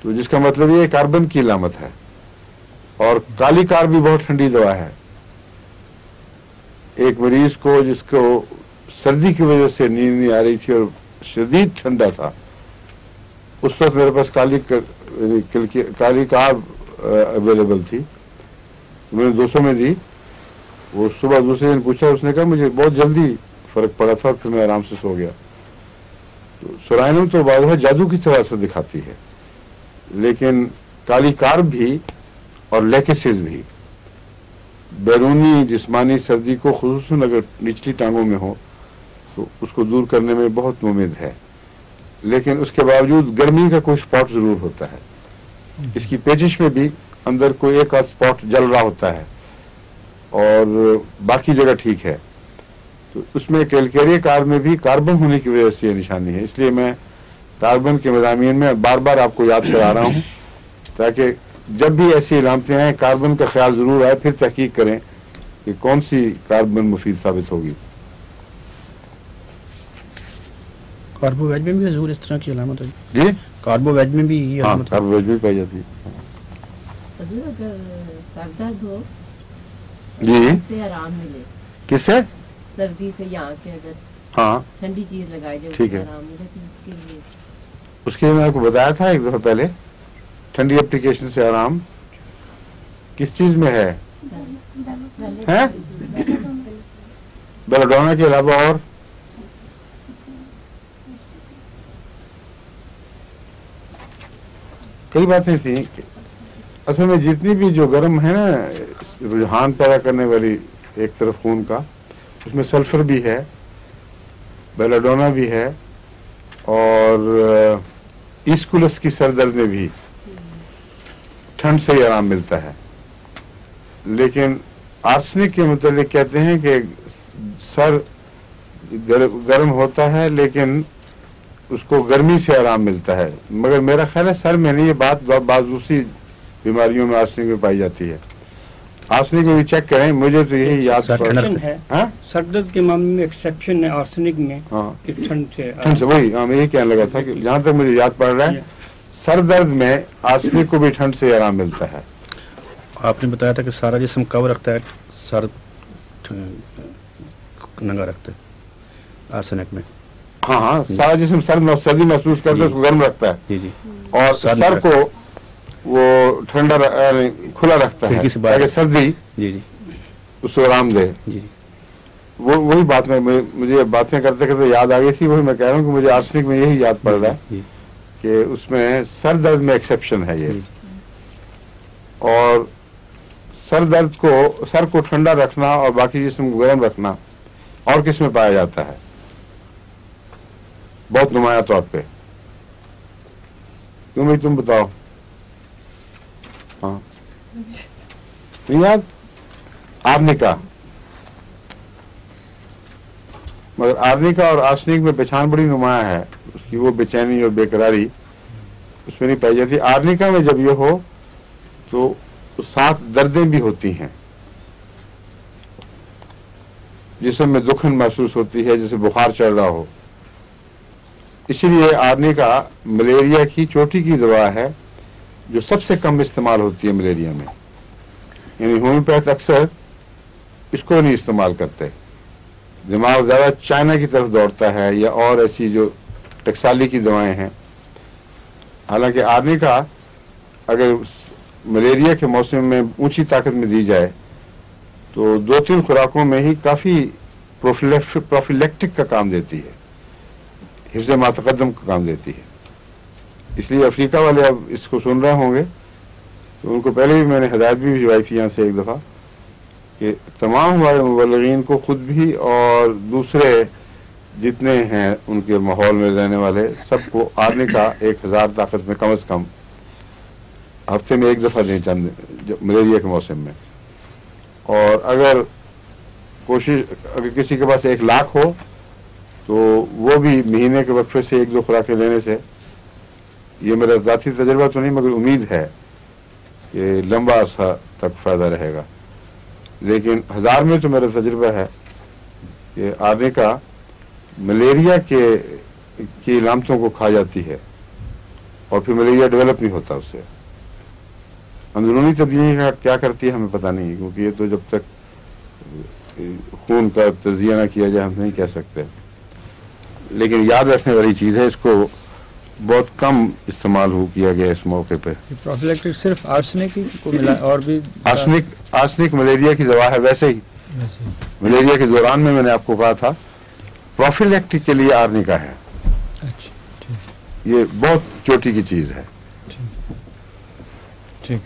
तो जिसका मतलब ये कार्बन की इलामत है। और काली कार्ब भी बहुत ठंडी दवा है। एक मरीज को जिसको सर्दी की वजह से नींद नहीं आ रही थी और शदीद ठंडा था, उस वक्त मेरे पास काली कार्ब अवेलेबल थी, मैंने 200 में दी। वो सुबह दूसरे दिन पूछा, उसने कहा मुझे बहुत जल्दी फर्क पड़ा था और फिर मैं आराम से सो गया। तो सोराइनम तो बाद में जादू की तरह असर दिखाती है, लेकिन काली कार्ब भी और लेकेसिस भी बैरूनी जिस्मानी सर्दी को, खुसूसन अगर निचली टांगों में हो, तो उसको दूर करने में बहुत मुमकिन है। लेकिन उसके बावजूद गर्मी का कोई स्पॉट जरूर होता है। इसकी पेचिश में भी अंदर कोई एक आध स्पॉट जल रहा होता है और बाकी जगह ठीक है। तो उसमें कैलकेरिया कार्ब में भी कार्बन होने की वजह से ये निशानी है। इसलिए मैं कार्बन के मज़ामीन में बार बार आपको याद करा रहा हूँ, ताकि जब भी ऐसी इलामतें आए कार्बन का ख्याल जरूर आए, फिर तहकीक करें कि कौन सी कार्बन मुफीद साबित होगी। कार्बोवेज में भी हजूर इस तरह की अलामत है जी, कार्बोवेज में भी ये अलामत है। कार्बोवेज भी पाई जाती है। हजूर अगर सर दर्द हो जी, से आराम मिले, किससे? सर्दी से, यहाँ के अगर हाँ ठंडी चीज लगाई जाए ठीक उससे है। आराम मिले, तो उसके लिए उसके लिए मैं आपको बताया था एक दफा पहले, ठंडी एप्लीकेशन से आराम किस चीज में है? बेलाडोना के अलावा और कई बातें थी। असल में जितनी भी जो गर्म है ना, रुझान पैदा करने वाली एक तरफ खून का, उसमें सल्फर भी है, बेलाडोना भी है, और ईस्कुलस की सर दर्द में भी ठंड से ही आराम मिलता है। लेकिन आर्सेनिक के मुतालिक कहते हैं कि सर गर्म होता है लेकिन उसको गर्मी से आराम मिलता है, मगर मेरा ख्याल है सर में नहीं, ये बात दूसरी बीमारियों में आर्सेनिक में पाई जाती है। आर्सेनिक में भी चेक करें, मुझे तो यही याद है। सर दर्द के मामले में एक्सेप्शन है आर्सेनिक में, कि ठंड से वही मैं यही कहने लगा था कि जहाँ तक मुझे याद पड़ रहा है, सर दर्द में आर्सेनिक को भी ठंड से आराम मिलता है। आपने बताया था कि सारा जिस्म कवर रखता है, सर नंगा रखता है आर्सेनिक में। हाँ हाँ, सारा जिस्म सर्दी महसूस करता है, उसको गर्म रखता है जी जी, और सर को वो ठंडा खुला रखता है ताकि सर्दी जी जी उसको आराम दे। जी वो वही बात में मुझे बातें करते करते याद आ गई थी, वही मैं कह रहा हूँ कि मुझे आर्सेनिक में यही याद पड़ रहा है कि उसमें सर दर्द में एक्सेप्शन है ये। और सर को ठंडा रखना और बाकी जिस्म को गर्म रखना और किस में पाया जाता है बहुत नुमाया तौर पे? क्यों भाई तुम बताओ? हाँ नहीं याद? आर्निका, मगर आर्निका और आर्सेनिक में पहचान बड़ी नुमाया है, उसकी वो बेचैनी और बेकरारी उसमें नहीं पाई जाती। आर्निका में जब ये हो तो साथ दर्दें भी होती हैं, जिसम में दुखन महसूस होती है, जैसे बुखार चढ़ रहा हो। इसीलिए आर्निका मलेरिया की चोटी की दवा है जो सबसे कम इस्तेमाल होती है मलेरिया में, यानी होम्योपैथ अक्सर इसको नहीं इस्तेमाल करते। दिमाग ज़्यादा चाइना की तरफ दौड़ता है या और ऐसी जो टक्साली की दवाएं हैं। हालांकि आर्निका अगर मलेरिया के मौसम में ऊंची ताकत में दी जाए तो 2-3 खुराकों में ही काफ़ी प्रोफिलेक्टिक का काम देती है, हिफ्ज़ मातक़द्दम का काम देती है। इसलिए अफ्रीका वाले अब इसको सुन रहे होंगे तो उनको पहले भी मैंने हिदायत भी भिजवाई थी यहाँ से एक दफ़ा कि तमाम हमारे मुबल्लिगीन को खुद भी और दूसरे जितने हैं उनके माहौल में रहने वाले सबको आर्निका 1000 ताकत में कम से कम हफ्ते में एक दफ़ा दें चंद मलेरिया के मौसम में। और अगर किसी के पास 1 लाख हो तो वो भी महीने के वक्फे से 1-2 खुराकें लेने से, ये मेरा ज़ाती तजर्बा तो नहीं मगर उम्मीद है कि लंबा अरसा तक फ़ायदा रहेगा। लेकिन 1000 में तो मेरा तजर्बा है कि आर्निका मलेरिया की इलामतों को खा जाती है और फिर मलेरिया डेवलप नहीं होता उससे। अंदरूनी तब्दीली का क्या करती है हमें पता नहीं, क्योंकि ये तो जब तक खून का तजिया ना किया जाए हम नहीं कह सकते। लेकिन याद रखने वाली चीज़ है, इसको बहुत कम इस्तेमाल किया गया इस मौके पे। प्रोफिलैक्टिक सिर्फ आर्सेनिक ही को मिला और भी आर्सेनिक मलेरिया की दवा है। वैसे ही मलेरिया के दौरान में मैंने आपको कहा था प्रोफिलैक्टिक के लिए आर्निका है। अच्छा, ये बहुत चोटी की चीज़ है। ठीक।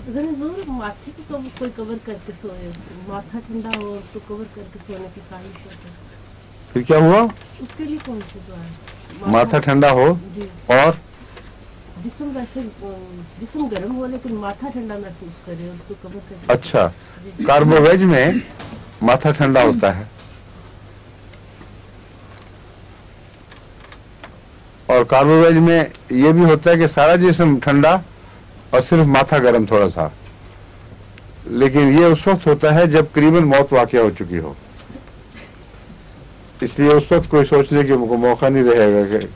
अगर ज़रूर माथे को कोई कवर करके सोए, माथा ठंडा हो तो कवर करके सोने की ख्वाहिश है, फिर क्या हुआ? उसके लिए कौन सी दुआ है? माथा ठंडा हो और जिस्म गर्म हो लेकिन माथा ठंडा महसूस करे, उसको कवर करके। अच्छा, कार्बोवेज में माथा ठंडा होता है और कार्बोवेज में ये भी होता है कि सारा जिस्म ठंडा और सिर्फ माथा गर्म थोड़ा सा। लेकिन ये उस वक्त होता है जब करीबन मौत वाक़या हो चुकी हो, इसलिए उस वक्त कोई सोचने के मौका नहीं रहेगा कि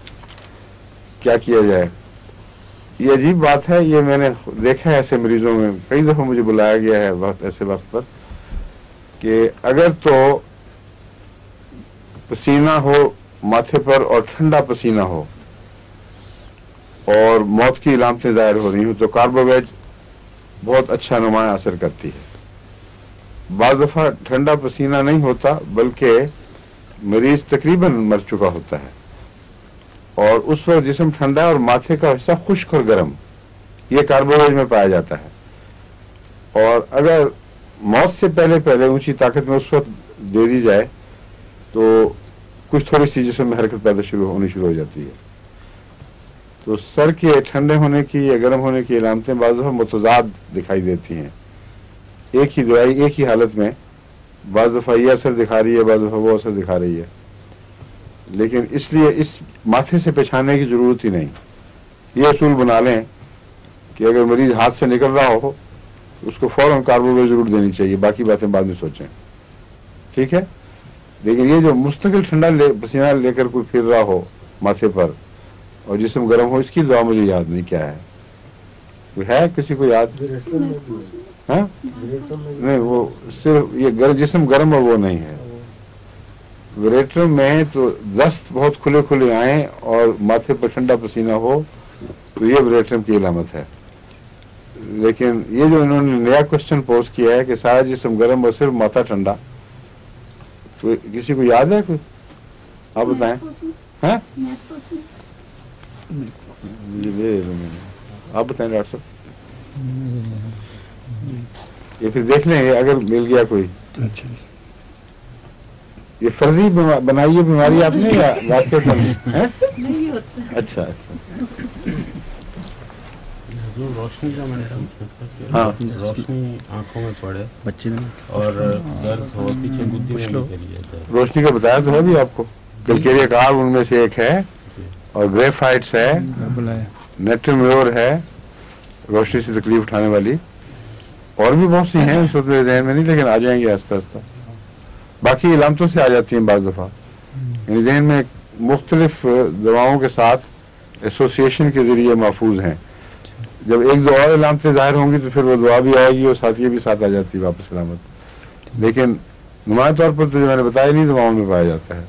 क्या किया जाए। ये अजीब बात है, ये मैंने देखा है ऐसे मरीजों में, कई दफ़ा मुझे बुलाया गया है ऐसे वक्त पर कि अगर तो पसीना हो माथे पर और ठंडा पसीना हो और मौत की इलामतें ज़ाहिर हो रही हूँ तो कार्बोवेज बहुत अच्छा नुमाया असर करती है। बाज़ दफ़ा ठंडा पसीना नहीं होता बल्कि मरीज तकरीबन मर चुका होता है और उस वक्त जिस्म ठंडा और माथे का हिस्सा खुश्क और गर्म, ये कार्बोवेज में पाया जाता है। और अगर मौत से पहले ऊंची ताकत में उस वक्त दे दी जाए तो कुछ थोड़ी सी जिस्म में हरकत होनी शुरू हो जाती है। तो सर के ठंडे होने की या गर्म होने की इलामतें बाज़ दफ़ा मुतज़ाद दिखाई देती हैं। एक ही दवाई एक ही हालत में बाज़ दफ़ा ये असर दिखा रही है, बाज़ दफ़ा वो असर दिखा रही है। लेकिन इसलिए इस माथे से पहचानने की ज़रूरत ही नहीं। ये असूल बना लें कि अगर मरीज हाथ से निकल रहा हो उसको फ़ौरन कार्बोवेज ज़रूर देनी चाहिए, बाकी बातें बाद में सोचें। ठीक है, لیکن یہ جو مستقل ٹھنڈا پسینہ لے کر کوئی پھر رہا ہو ماتھے پر اور جسم گرم ہو، اس کی دعا مجھے یاد نہیں کیا ہے. کوئی ہے کسی کو یاد؟ ہاں نہیں، وہ صرف یہ جسم گرم اور وہ نہیں ہے. وریٹرم میں تو دست بہت کھلے کھلے آئیں اور ماتھے پر ٹھنڈا پسینہ ہو تو یہ وریٹرم کی علامت ہے. لیکن یہ جو انہوں نے نیا کوشچن پوز کیا ہے کہ سارا جسم گرم اور صرف ماتھا ٹھنڈا، تو کسی کو یاد ہے کوئی؟ آپ بتائیں. ہاں آپ بتائیں ڈاکٹر صاحب. یہ پھر دیکھ لیں گے اگر مل گیا کوئی. یہ فرضی بنائی ہے بیماری آپ نے یا واقع نہیں ہوتا. اچھا اچھا. روشنی کا میں نے ہاں روشنی آنکھوں میں پڑے بچے اور درد ہو پیچھے گدی میں نکل جاتا ہے. روشنی کا بتایا تو ہے بھی آپ کو. کیلکیریا کارب ان میں سے ایک ہے اور گریفائٹس ہے، نیٹرمیور ہے روشنی سے تکلیف اٹھانے والی، اور بھی بہت سی ہیں اس وقت میرے ذہن میں نہیں، لیکن آ جائیں گے آہستہ آہستہ. باقی علامتوں سے آ جاتی ہیں بعض دفعہ، یعنی ذہن میں مختلف دواؤں کے ساتھ ایسوسیشن کے ذریعے محفوظ ہیں. جب ایک دو اور علامتیں ظاہر ہوں گی تو پھر وہ دعا بھی آئے گی اور ساتھ یہ بھی ساتھ آ جاتی ہے واپس علامت. لیکن نمایاں طور پر تو جو میں نے بتایا نہیں دواؤں میں پایا جاتا ہے.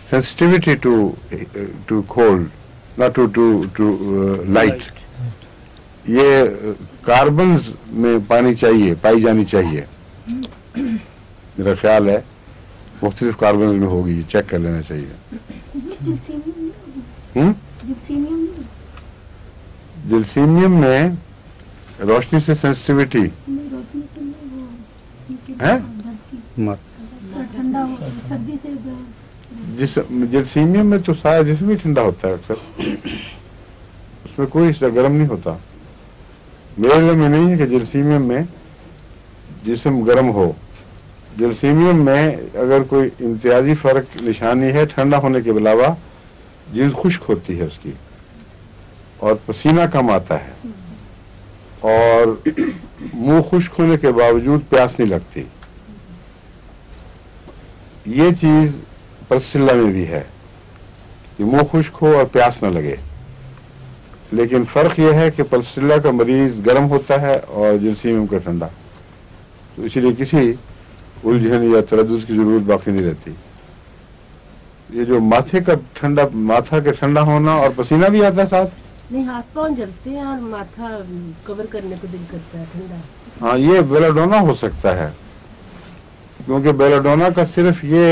Sensitivity to cold not to light, یہ کاربنز میں پائی جانی چاہیے. میرا خیال ہے مختلف کاربنز میں ہوگی، یہ چیک کر لینا چاہیے. جلسیمیم میں روشنی سے سینسٹیوٹی ہے. جلسیمیم میں تو سارا جسم ہی ٹھنڈا ہوتا ہے اکثر، اس میں کوئی حصہ گرم نہیں ہوتا. میرے علم میں نہیں ہے کہ جلسیمیم میں جسم گرم ہو. جلسیمیم میں اگر کوئی امتیازی فرق نشانی ہے ٹھنڈا ہونے کے علاوہ جلد خشک ہوتی ہے اس کی اور پسینہ کم آتا ہے اور منہ خشک ہونے کے باوجود پیاس نہیں لگتی. یہ چیز پلسٹیلا میں بھی ہے کہ منہ خشک ہو اور پیاس نہ لگے. لیکن فرق یہ ہے کہ پلسٹیلا کا مریض گرم ہوتا ہے اور جلسیمیم کا ٹھنڈا، تو اسی لیے کسی الجھن یا تردد کی ضرورت باقی نہیں رہتی. یہ جو ماتھا کا ٹھنڈا ہونا اور پسینہ بھی آتا ہے ساتھ. نہیں، ہاتھ پاؤں جلتے ہیں اور ماتھا کور کرنے کو دل کرتا ہے ٹھنڈا. ہاں، یہ بیلاڈونا ہو سکتا ہے، کیونکہ بیلاڈونا کا صرف یہ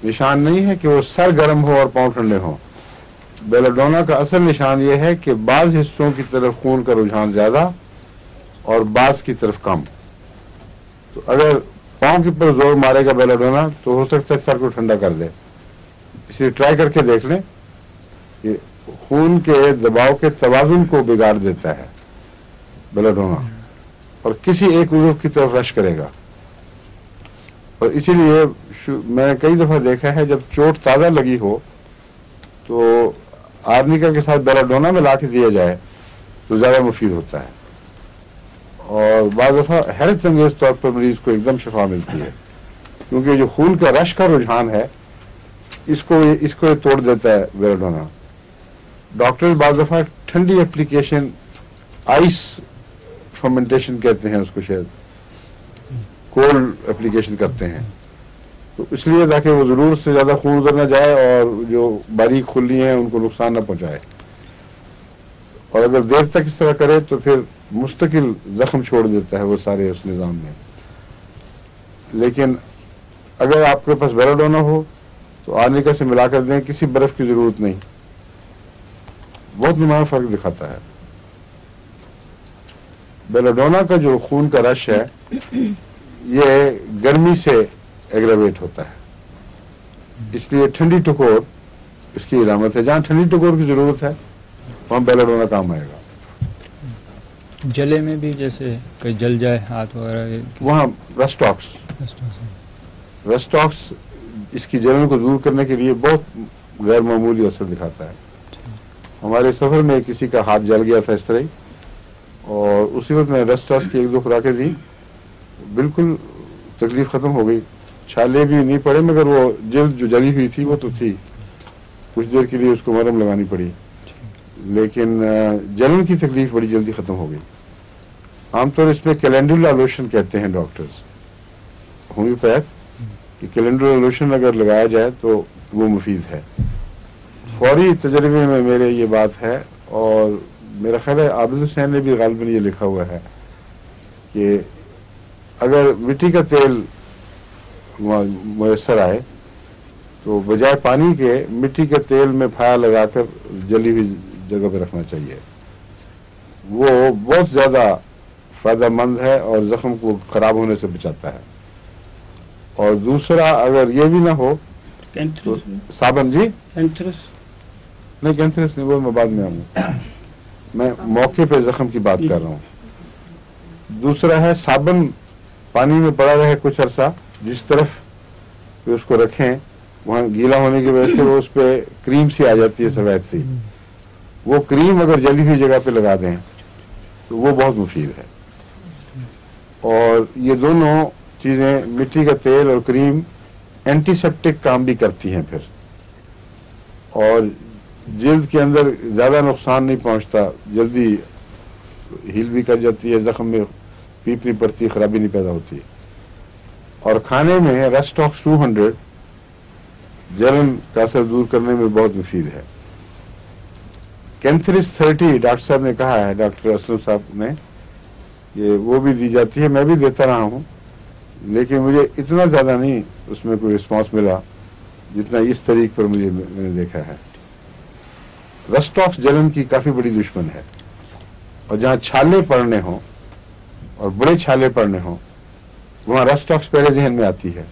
نشان نہیں ہے کہ وہ سر گرم ہو اور پاؤں ٹھنڈے ہوں. بیلاڈونا کا اصل نشان یہ ہے کہ بعض حصوں کی طرف خون کا رجحان زیادہ اور بعض کی طرف کم. تو اگر پاؤں کے پر زور مارے گا بیلاڈونا تو ہو سکتا ہے سر کو ٹھنڈا کر دے. اس لیے ٹرائی کر کے دیکھ لیں. یہ خون کے دباؤ کے توازن کو بگاڑ دیتا ہے بیلاڈونا اور کسی ایک عضو کی طرف رش کرے گا. اور اسی لیے میں نے کئی دفعہ دیکھا ہے جب چوٹ تازہ لگی ہو تو آرنیکا کے ساتھ بیلاڈونا میں لا کے دیا جائے تو زیادہ مفید ہوتا ہے. اور بعض دفعہ حیرت انگیز طور پر مریض کو ایک دم شفا ملتی ہے، کیونکہ جو خون کا رش کا رجحان ہے اس کو یہ توڑ دیتا ہے بیلاڈونا. ڈاکٹر بعض دفعہ ٹھنڈی اپلیکیشن، آئس فرمنٹیشن کہتے ہیں اس کو، شاید کولڈ اپلیکیشن کرتے ہیں، تو اس لیے تاکہ وہ ضرورت سے زیادہ خون ادھر نہ جائے اور جو باریک خلی ہیں ان کو نقصان نہ پہنچائے. اور اگر دیر تک اس طرح کرے تو پھر مستقل زخم چھوڑ دیتا ہے وہ سارے اس نظام میں. لیکن اگر آپ کے پاس بیلاڈونا ہو تو آرنیکا سے ملا کر دیں، کسی برف کی ضرورت نہیں، بہت نمایاں فرق دکھاتا ہے. بیلاڈونا کا جو خون کا رش ہے یہ گرمی سے ایگراویٹ ہوتا ہے، اس لیے ٹھنڈی ٹکور اس کی علامت ہے. جہاں ٹھنڈی ٹکور کی ضرورت ہے وہاں بیلاڈونا کام آئے گا. جلے میں بھی جیسے کہ جل جائے ہاتھ وغیرہ، وہاں رسٹاکس اس کی جلن کو دور کرنے کے لیے بہت غیر معمولی اثر دکھاتا ہے. ہمارے سفر میں کسی کا ہاتھ جل گیا تھا اس طرح ہی، اور اسی وقت میں رسٹاکس کی ایک دو خوراکیں دی، بالکل تکلیف ختم ہو گئی. छाले भी नहीं पड़े, मगर वो जल्द जो जली हुई थी वो तो थी, कुछ देर के लिए उसको मरहम लगानी पड़ी, लेकिन जलन की तकलीफ बड़ी जल्दी ख़त्म हो गई। आमतौर इसमें कैलेंडुला लोशन कहते हैं डॉक्टर्स, होम्योपैथ, कि कैलेंडुला लोशन अगर लगाया जाए तो वो मुफीद है। फौरी तजर्बे में मेरे ये बात है, और मेरा ख्याल है आबिद हुसैन ने भी गालिबन ये लिखा हुआ है कि अगर मिट्टी का तेल मुयसर आए तो बजाय पानी के मिट्टी के तेल में फाया लगाकर जली हुई जगह पे रखना चाहिए। वो बहुत ज़्यादा फ़ायदेमंद है और ज़ख्म को ख़राब होने से बचाता है। और दूसरा, अगर ये भी ना हो तो साबन, जी कैंसरस नहीं, कैंसरस नहीं, वो मैं बाद में आऊँगा, मैं मौके पे ज़ख्म की बात कर रहा हूँ। दूसरा है साबन पानी में पड़ा रहे कुछ अरसा, जिस तरफ पे उसको रखें वहाँ गीला होने की वजह से वो उस पर क्रीम सी आ जाती है, सफ़ेद सी, वो क्रीम अगर जली हुई जगह पे लगा दें तो वो बहुत मुफीद है। और ये दोनों चीज़ें, मिट्टी का तेल और क्रीम, एंटीसेप्टिक काम भी करती हैं फिर, और जिल्द के अंदर ज़्यादा नुकसान नहीं पहुंचता, जल्दी हील भी कर जाती है, ज़ख्म में पीप नहीं पड़ती, खराबी नहीं पैदा होती। और खाने में रेस्टॉक्स 200 जलन का असर दूर करने में बहुत मुफीद है। कैंथरिस 30 डॉक्टर साहब ने कहा है, डॉक्टर असलम साहब ने, ये वो भी दी जाती है, मैं भी देता रहा हूँ, लेकिन मुझे इतना ज़्यादा नहीं उसमें कोई रिस्पांस मिला जितना इस तरीक पर मैंने देखा है। रेस्टॉक्स जलन की काफ़ी बड़ी दुश्मन है, और जहाँ छाले पड़ने हों और बड़े छाले पड़ने हों वहाँ रेस्टॉक्स पहले जहन में आती है।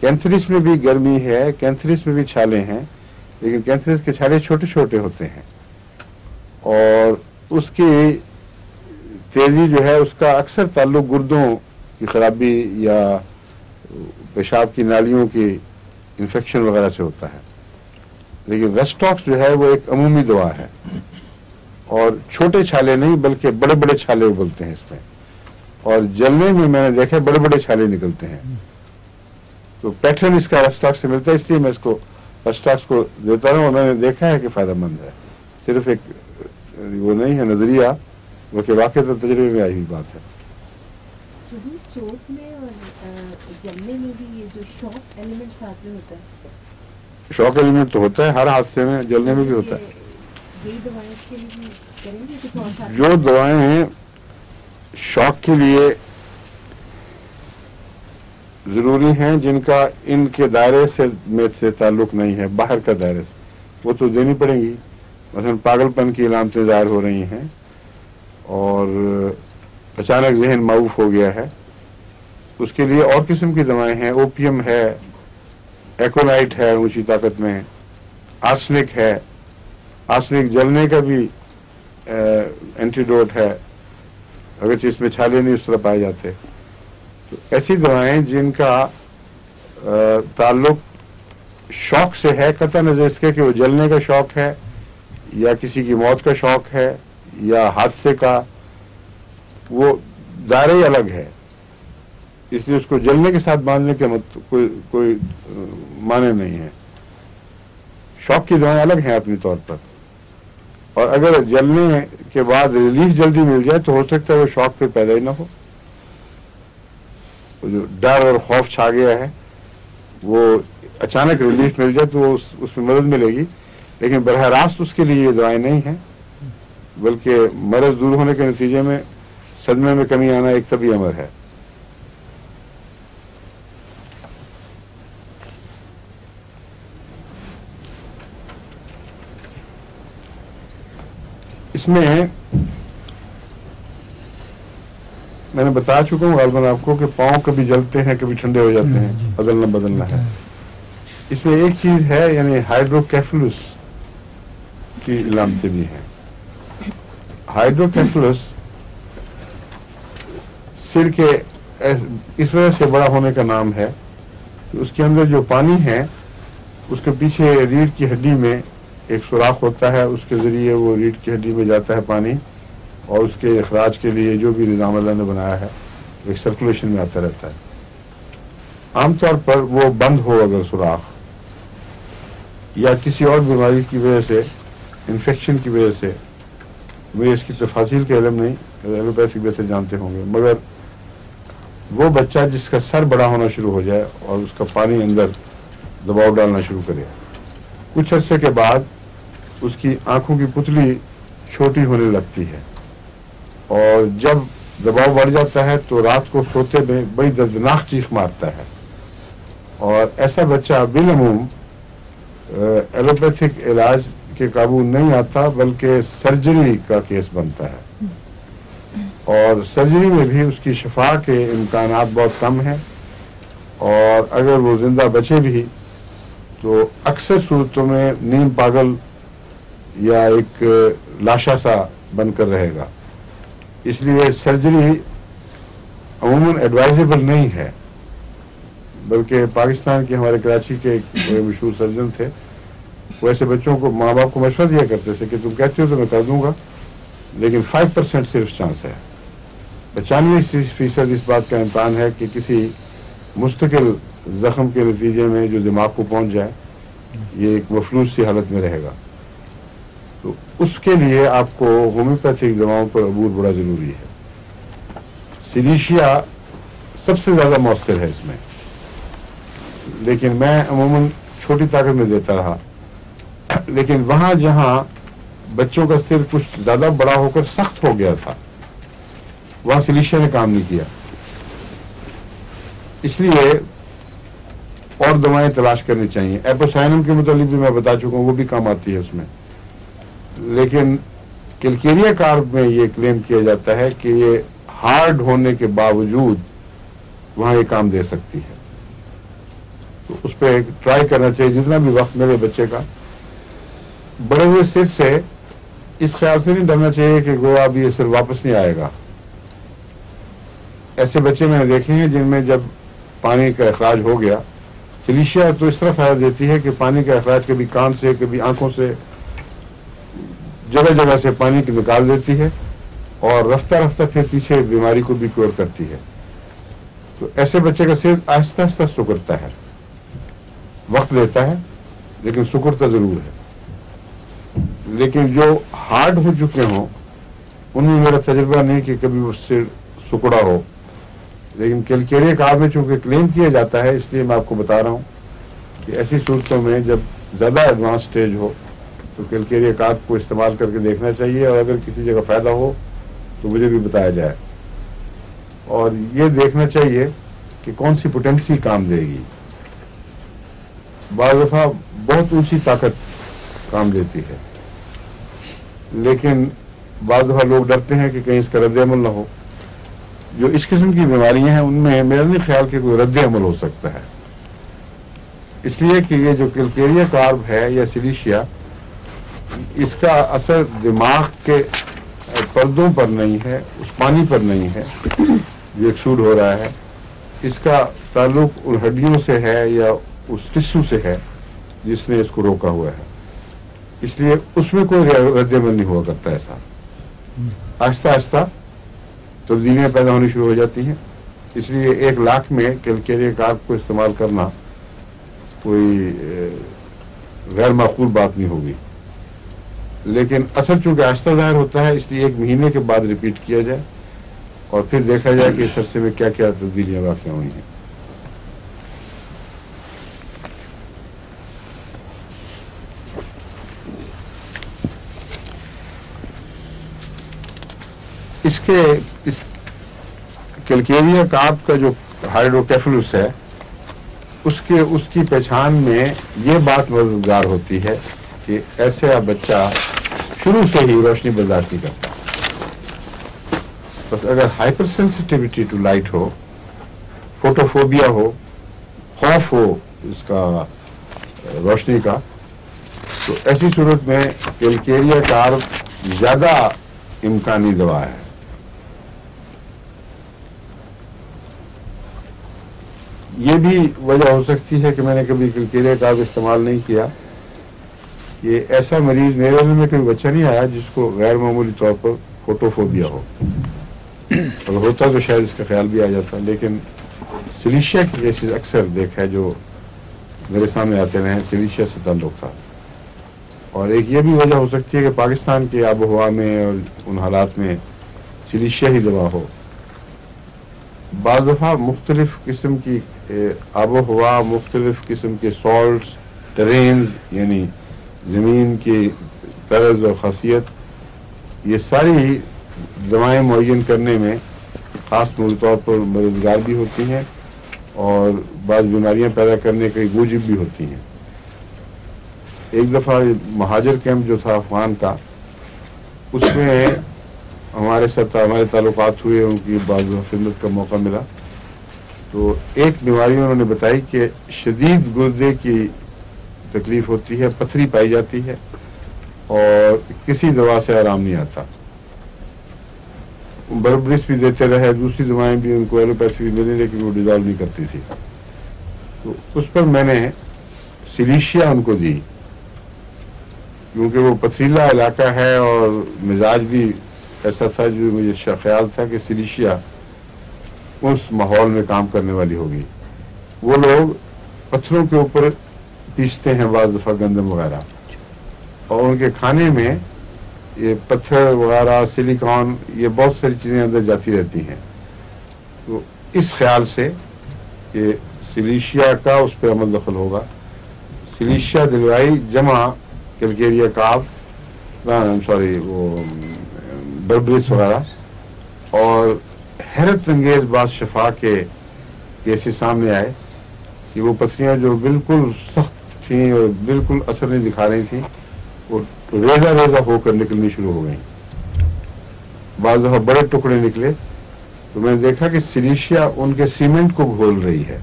कैंथरिस में भी गर्मी है, कैंथरिस में भी छाले हैं, लेकिन कैंथरिस के छाले छोटे छोटे होते हैं, और उसकी तेज़ी जो है उसका अक्सर ताल्लुक गुर्दों की खराबी या पेशाब की नालियों की इन्फेक्शन वगैरह से होता है। लेकिन रेस्टॉक्स जो है वो एक अमूमी दवा है, और छोटे छाले नहीं बल्कि बड़े बड़े छाले उबलते हैं इसमें, और जलने में मैंने देखा बड़े बड़े छाले निकलते हैं। तो पैटर्न इसका रेस्टॉक्स से मिलता है, इसलिए मैं इसको रेस्टॉक्स को देता हूँ, और मैंने देखा है कि फ़ायदेमंद है, सिर्फ एक वो नहीं है नज़रिया, बल्कि वाकई तो तजर्बे में आई हुई बात है। चोट में और जलने में भी ये जो शॉक एलिमेंट साथ में होता है? शॉक एलिमेंट तो होता है, हर हादसे में जलने में भी होता है। ये दवाएं के लिए भी करेंगे कुछ और साथ? जो दवाएं हैं शॉक के लिए ज़रूरी हैं, जिनका इनके दायरे से ताल्लुक नहीं है, बाहर का दायरे से, वो तो देनी पड़ेंगी। मसलन पागलपन की अलामतें ज़ाहिर हो रही हैं, और अचानक जहन माऊफ हो गया है, उसके लिए और किस्म की दवाएं हैं। ओपियम है, एकोलाइट है ऊंची ताकत में, आर्सेनिक है, आर्सेनिक जलने का भी एंटीडोट है, अगर इसमें छाले नहीं उस तरह पाए जाते। तो ऐसी दवाएं जिनका ताल्लुक शौक से है, कतई नज़र इसके कि वो जलने का शौक है या किसी की मौत का शौक है या हादसे का, वो दायरे अलग है, इसलिए उसको जलने के साथ बांधने के कोई माने नहीं है। शौक की दवाएं अलग हैं अपने तौर पर, और अगर जलने के बाद रिलीफ जल्दी मिल जाए तो हो सकता है वो शौक फिर पैदा ही ना हो। जो डर और खौफ छा गया है वो अचानक रिलीफ मिल जाए तो उसमें मदद मिलेगी, लेकिन बरह रास्त उसके लिए ये दवाएं नहीं हैं, बल्कि मरज दूर होने के नतीजे में सदमे में कमी आना एक तभी अमर है। इसमें मैंने बता चुका हूँ गालिबन आपको कि पाँव कभी जलते हैं कभी ठंडे हो जाते हैं, बदलना है। इसमें एक चीज है, यानी हाइड्रोकेफलस की अलामतें भी हैं। हाइड्रोकेफलस सिर के इस वजह से बड़ा होने का नाम है कि उसके अंदर जो पानी है उसके पीछे रीढ़ की हड्डी में एक सुराख होता है, उसके जरिए वो रीढ़ की हड्डी में जाता है पानी, और उसके अखराज के लिए जो भी निज़ाम अल्लाह ने बनाया है एक सर्कुलेशन में आता रहता है। عام طور پر وہ بند ہو اگر سوراخ یا کسی اور بیماری کی وجہ سے، انفیکشن کی وجہ سے، مجھے اس کی تفاصیل کا علم نہیں، ایلوپیتھک بہتر جانتے ہوں گے، مگر وہ بچہ جس کا سر بڑا ہونا شروع ہو جائے اور اس کا پانی اندر دباؤ ڈالنا شروع کرے، کچھ عرصے کے بعد اس کی آنکھوں کی پتلی چھوٹی ہونے لگتی ہے، اور جب دباؤ بڑھ جاتا ہے تو رات کو سوتے میں بڑی دردناک چیخ مارتا ہے، اور ایسا بچہ بالعموم ایلوپیتھک علاج کے قابو نہیں آتا بلکہ سرجری کا کیس بنتا ہے، اور سرجری میں بھی اس کی شفا کے امکانات بہت کم ہیں، اور اگر وہ زندہ بچے بھی تو اکثر صورتوں میں نیم پاگل یا ایک لاشا سا بن کر رہے گا، اس لیے سرجری عموماً ایڈوائزیبل نہیں ہے، بلکہ پاکستان کے ہمارے کراچی کے ایک بڑے مشہور سرجن تھے، وہ ایسے بچوں کو ماں باپ کو مشورہ دیا کرتے تھے کہ تم کہتے ہو تو میں کر دوں گا، لیکن 5% صرف چانس ہے، 95% اس بات کا امکان ہے کہ کسی مستقل زخم کے نتیجے میں جو دماغ کو پہنچ جائے یہ ایک مفلوج سی حالت میں رہے گا، تو اس کے لیے آپ کو ہومیوپیتھک دواؤں پر عبور بڑا ضروری ہے۔ سلیشیا سب سے زیادہ مؤثر ہے اس میں، لیکن میں عموماً چھوٹی طاقت میں دیتا رہا، لیکن وہاں جہاں بچوں کا سر کچھ زیادہ بڑا ہو کر سخت ہو گیا تھا وہاں سلیشیا نے کام نہیں کیا، اس لیے اور دوائیں تلاش کرنی چاہیے۔ ایپوسائنم کے متعلق بھی میں بتا چکا ہوں، وہ بھی کام آتی ہے اس میں، لیکن کیلکیریا کارب میں یہ کلیم کیا جاتا ہے کہ یہ ہارڈ ہونے کے باوجود وہاں یہ کام دے سکتی ہے، تو اس پہ ٹرائی کرنا چاہیے جتنا بھی وقت میرے بچے کا۔ بڑے ہوئے سر سے اس خیال سے نہیں ڈرنا چاہیے کہ گویا اب یہ سر واپس نہیں آئے گا، ایسے بچے میں نے دیکھے ہیں جن میں جب پانی کا اخراج ہو گیا، سلیشیا تو اس طرح فائدہ دیتی ہے کہ پانی کا اخراج کبھی کان سے کبھی آنکھوں سے جگہ جگہ سے پانی کی نکال دیتی ہے، اور رفتہ رفتہ پھر پیچھے بیماری کو بھی کیور کرتی ہے، تو ایسے بچے کا سر آہستہ آہستہ سکڑتا ہے، وقت لیتا ہے لیکن سکڑتا ضرور ہے۔ لیکن جو ہارڈ ہو چکے ہوں ان میں میرا تجربہ نہیں کہ کبھی وہ سر سکڑا ہو، لیکن کیلکیریا کارب میں چونکہ کلیم کیا جاتا ہے اس لیے میں آپ کو بتا رہا ہوں کہ ایسی صورتوں میں جب زیادہ ایڈوانس سٹیج ہو تو کیلکیریا کارب کو استعمال کر کے دیکھنا چاہیے، اور اگر کسی جگہ فائدہ ہو تو مجھے بھی بتایا جائے، اور یہ دیکھنا چاہیے کہ کون سی پوٹینسی کام دے گی۔ بعض دفعہ بہت اونچی طاقت کام دیتی ہے، لیکن بعض دفعہ لوگ ڈرتے ہیں کہ کہیں اس کا رد عمل نہ ہو۔ جو اس قسم کی بیماریاں ہیں ان میں میرا نہیں خیال کہ کوئی رد عمل ہو سکتا ہے، اس لیے کہ یہ جو کیلکیریا کارب ہے یا سلیشیا، اس کا اثر دماغ کے پردوں پر نہیں ہے، اس پانی پر نہیں ہے جو ایکسوڈ ہو رہا ہے، اس کا تعلق ان ہڈیوں سے ہے یا اس ٹشو سے ہے جس نے اس کو روکا ہوا ہے، اس لیے اس میں کوئی رد عمل نہیں ہوا کرتا ایسا۔ آہستہ آہستہ تبدیلیاں پیدا ہونی شروع ہو جاتی ہیں، اس لیے 1 لاکھ میں کیلکیریا کارب کو استعمال کرنا کوئی غیر معقول بات نہیں ہوگی، لیکن اثر چونکہ آہستہ ظاہر ہوتا ہے اس لیے 1 مہینے کے بعد ریپیٹ کیا جائے اور پھر دیکھا جائے کہ اس عرصے میں کیا کیا تبدیلیاں واقع ہوئی ہیں۔ اس کیلکیریا کارب کا جو ہائیڈروکیفلس ہے اس کی پہچان میں یہ بات مددگار ہوتی ہے کہ ایسا بچہ شروع سے ہی روشنی برداشت نہیں کرتا، بس اگر ہائپر سینسٹیوٹی ٹو لائٹ ہو، فوٹوفوبیا ہو، خوف ہو اس کا روشنی کا، تو ایسی صورت میں کیلکیریا کارب زیادہ امکانی دوا ہے۔ یہ بھی وجہ ہو سکتی ہے کہ میں نے کبھی کیلکیریا کارب استعمال نہیں کیا، یہ ایسا مریض میرے علم میں کوئی بچہ نہیں آیا جس کو غیر معمولی طور پر فوٹوفوبیا ہو، اگر ہوتا تو شاید اس کا خیال بھی آ جاتا، لیکن सिलिशिया के केसेस अक्सर देखा है जो मेरे सामने आते रहे, सिलिशिया से ताल्लुक था। और एक ये भी वजह हो सकती है कि पाकिस्तान के आबो हवा में और उन हालात में सिलिशिया ही दवा हो। बाज़ दफ़ा मुख्तलिफ किस्म की आबो हवा, मुख्तलिफ किस्म के सॉल्ट्स, टेरेन्स यानी ज़मीन की तर्ज और खासियत, ये सारी दवाएं मुअय्यन करने में ख़ास तौर पर मददगार भी होती हैं और बाज़ बीमारियां पैदा करने के मूजिब भी होती हैं। एक दफ़ा महाजर कैंप जो था अफगान का, उसमें हमारे साथ हमारे ताल्लुकात हुए, उनकी बाज़ खिदमत का मौका मिला। तो एक बीमारी उन्होंने बताई कि शदीद गुर्दे की तकलीफ होती है, पथरी पाई जाती है और किसी दवा से आराम नहीं आता। बर्बरिस भी देते रहे, दूसरी दवाएं भी उनको एलोपैथी भी मिली, लेकिन वो डिजॉल्व नहीं करती थी। तो उस पर मैंने सिलिशिया उनको दी, क्योंकि वो पथरीला इलाका है और मिजाज भी ऐसा था जो मुझे ख्याल था कि सिलिशिया उस माहौल में काम करने वाली होगी। वो लोग पत्थरों के ऊपर पीसते हैं बाज़ दफ़ा गंदम वगैरह, और उनके खाने में ये पत्थर वगैरह, सिलिकॉन, ये बहुत सारी चीज़ें अंदर जाती रहती हैं। तो इस ख्याल से कि सिलिशिया का उस पर अमल दखल होगा। सिलिशिया दिलवाई जमा कैलकेरिया काव, सॉरी वो बर्बरिस वगैरह, और हैरत अंगेज बात शफा के केसेस सामने आए कि वो पथरियाँ जो बिल्कुल सख्त थीं और बिल्कुल असर नहीं दिखा रही थीं, वो रेजा रेजा होकर निकलनी शुरू हो गई। बाज़ दफ़ा बड़े टुकड़े निकले तो मैंने देखा कि सिलिशिया उनके सीमेंट को घोल रही है।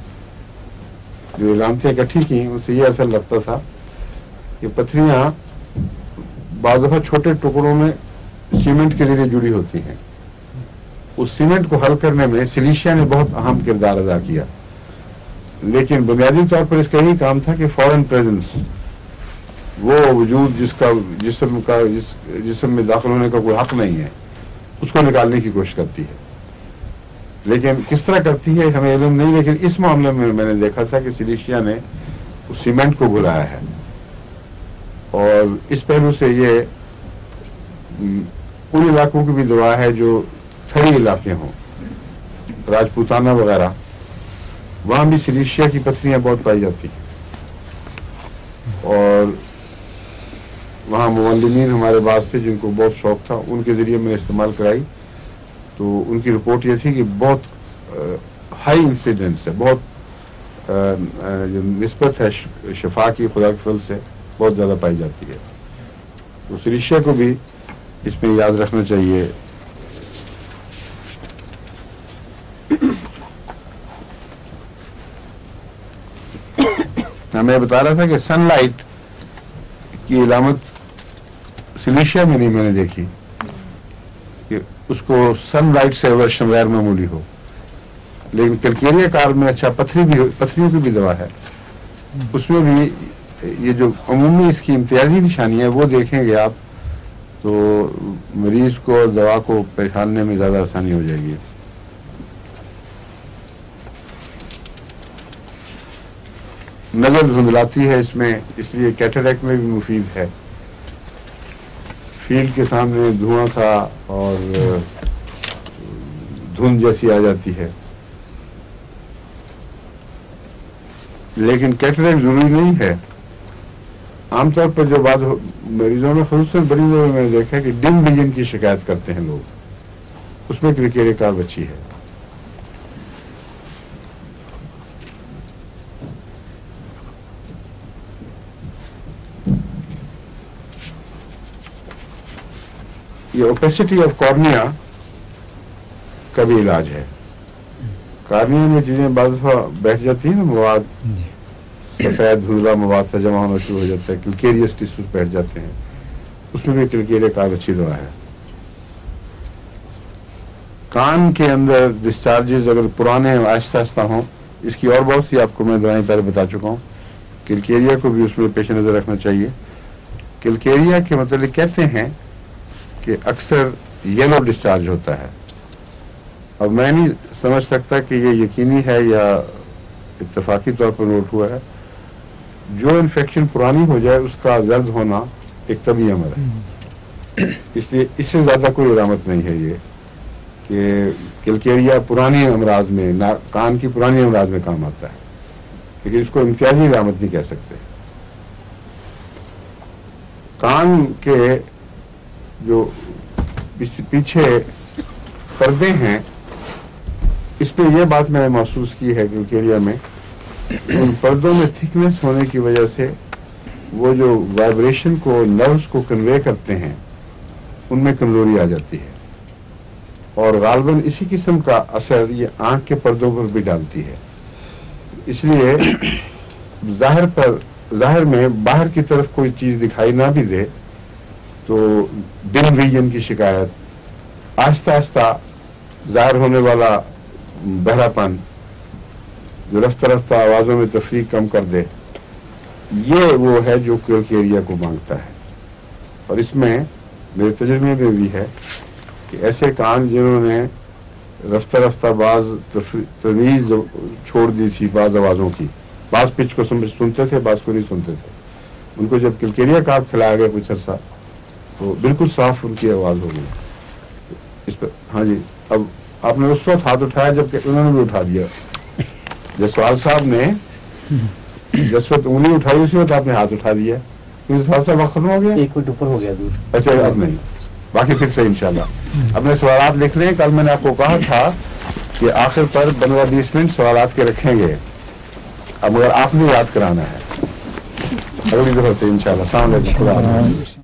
जो इलामतें इकट्ठी की उनसे ये असर लगता था कि पथरियाँ बाज़ दफ़ा छोटे टुकड़ों में सीमेंट के जरिए जुड़ी होती हैं। उस सीमेंट को हल करने में सिलिशिया ने बहुत अहम किरदार अदा किया, लेकिन बुनियादी तौर पर इसका यही काम था कि फॉरेन प्रेजेंस, वो वजूद जिसका जिस्म में दाखिल होने का कोई हक नहीं है, उसको निकालने की कोशिश करती है। लेकिन किस तरह करती है हमें इल्म नहीं, लेकिन इस मामले में मैंने देखा था कि सिलिशिया ने उस सीमेंट को घुलाया है। और इस पहलू से ये उन इलाकों की भी दवा है जो थरी इलाके हों, राजपूताना वगैरह, वहाँ भी सिलिशिया की पथरियाँ बहुत पाई जाती हैं। और वहाँ मुअल्लिमीन हमारे पास थे जिनको बहुत शौक था, उनके ज़रिए मैंने इस्तेमाल कराई। तो उनकी रिपोर्ट ये थी कि बहुत हाई इंसिडेंस है, बहुत जो निस्बत है शफा की खुदा के फल से बहुत ज़्यादा पाई जाती है। तो सिलिशिया को भी इसमें याद रखना चाहिए। मैं बता रहा था कि सनलाइट की इलामत सिलिशिया में नहीं मैंने देखी कि उसको सनलाइट से अवर्शन गैर मामूली हो, लेकिन कैलकेरिया कार में अच्छा पथरियों की भी दवा है, उसमें भी ये जो अमूमी इसकी इम्तियाजी निशानी है वो देखेंगे आप तो मरीज को और दवा को पहचानने में ज़्यादा आसानी हो जाएगी। नज़र धुंधलाती है इसमें, इसलिए कैटरैक्ट में भी मुफीद है। फील्ड के सामने धुआं सा और धुंध जैसी आ जाती है, लेकिन कैटरैक्ट जरूरी नहीं है। आमतौर पर जो बात मरीजों में खुसूसन बड़ी में मैंने देखा है कि डिम विजन की शिकायत करते हैं लोग, उसमें कैलकेरिया कार अच्छी है। ये ओपेसिटी ऑफ कॉर्निया का भी इलाज है। कॉर्निया में चीजें बाज़ दफ़ा बैठ जाती है ना, मवाद सफेद धुंधला मवाद से जमा होना शुरू हो जाता है, कैलकेरियस टिश्यूज बैठ जाते हैं, उसमें भी कैलकेरिया कार अच्छी दवा है। कान के अंदर डिस्चार्जेस अगर पुराने आहिस्ता आहिस्ता हों, इसकी और बहुत सी आपको मैं दवाएं पहले बता चुका हूँ, कैलकेरिया को भी उसमें पेश नज़र रखना चाहिए। कैलकेरिया के मतलब कहते हैं कि अक्सर येलो डिस्चार्ज होता है। अब मैं नहीं समझ सकता कि ये यकीनी है या इत्तेफाकी तौर पर नोट हुआ है, जो इन्फेक्शन पुरानी हो जाए उसका जल्द होना एक तभी अमल है, इसलिए इससे ज़्यादा कोई अलामत नहीं है ये कि किलकेरिया पुरानी अमराज में, कान की पुरानी अमराज में काम आता है, लेकिन इसको इम्तियाजी अलामत नहीं कह सकते। कान के जो पीछे पर्दे हैं, इस पे यह बात मैंने महसूस की है किलकेरिया में, उन पर्दों में थिकनेस होने की वजह से वो जो वाइब्रेशन को, नर्व्स को कन्वे करते हैं, उनमें कमजोरी आ जाती है, और गालबन इसी किस्म का असर ये आंख के पर्दों पर भी डालती है। इसलिए जाहिर में बाहर की तरफ कोई चीज दिखाई ना भी दे तो डिम विजन की शिकायत, आहिस्ता आहिस्ता जाहिर होने वाला बहरापन जो रफ्ता रफ्ता आवाजों में तफरीक कम कर दे, ये वो है जो किलकेरिया को मांगता है। और इसमें मेरे तजुर्बे में भी है कि ऐसे कान जिन्होंने रफ्ता रफ्ता बाज तमीज छोड़ दी थी बाज आवाजों की, बाज पिच को सुनते थे, बाज को नहीं सुनते थे, उनको जब किलकेरिया का आप खिलाया गया कुछ अर्सा तो बिल्कुल साफ उनकी आवाज हो गई। इस पर हाँ जी, अब आपने उस वक्त हाथ उठाया जबकि उन्होंने भी उठा दिया। जसवाल साहब ने जिस वक्त उंगली उठाई उसी वक्त आपने हाथ उठा दिया, क्योंकि वक्त खत्म हो गया, 1 मिनट ऊपर हो गया दूर। अच्छा अब नहीं, बाकी फिर से इंशाल्लाह अपने सवालात लिख लें। कल मैंने आपको कहा था कि आखिर पर 15-20 मिनट सवालात के रखेंगे, अब मगर आपने याद कराना है अगली दफा से इंशाल्लाह। अस्सलाम वालेकुम।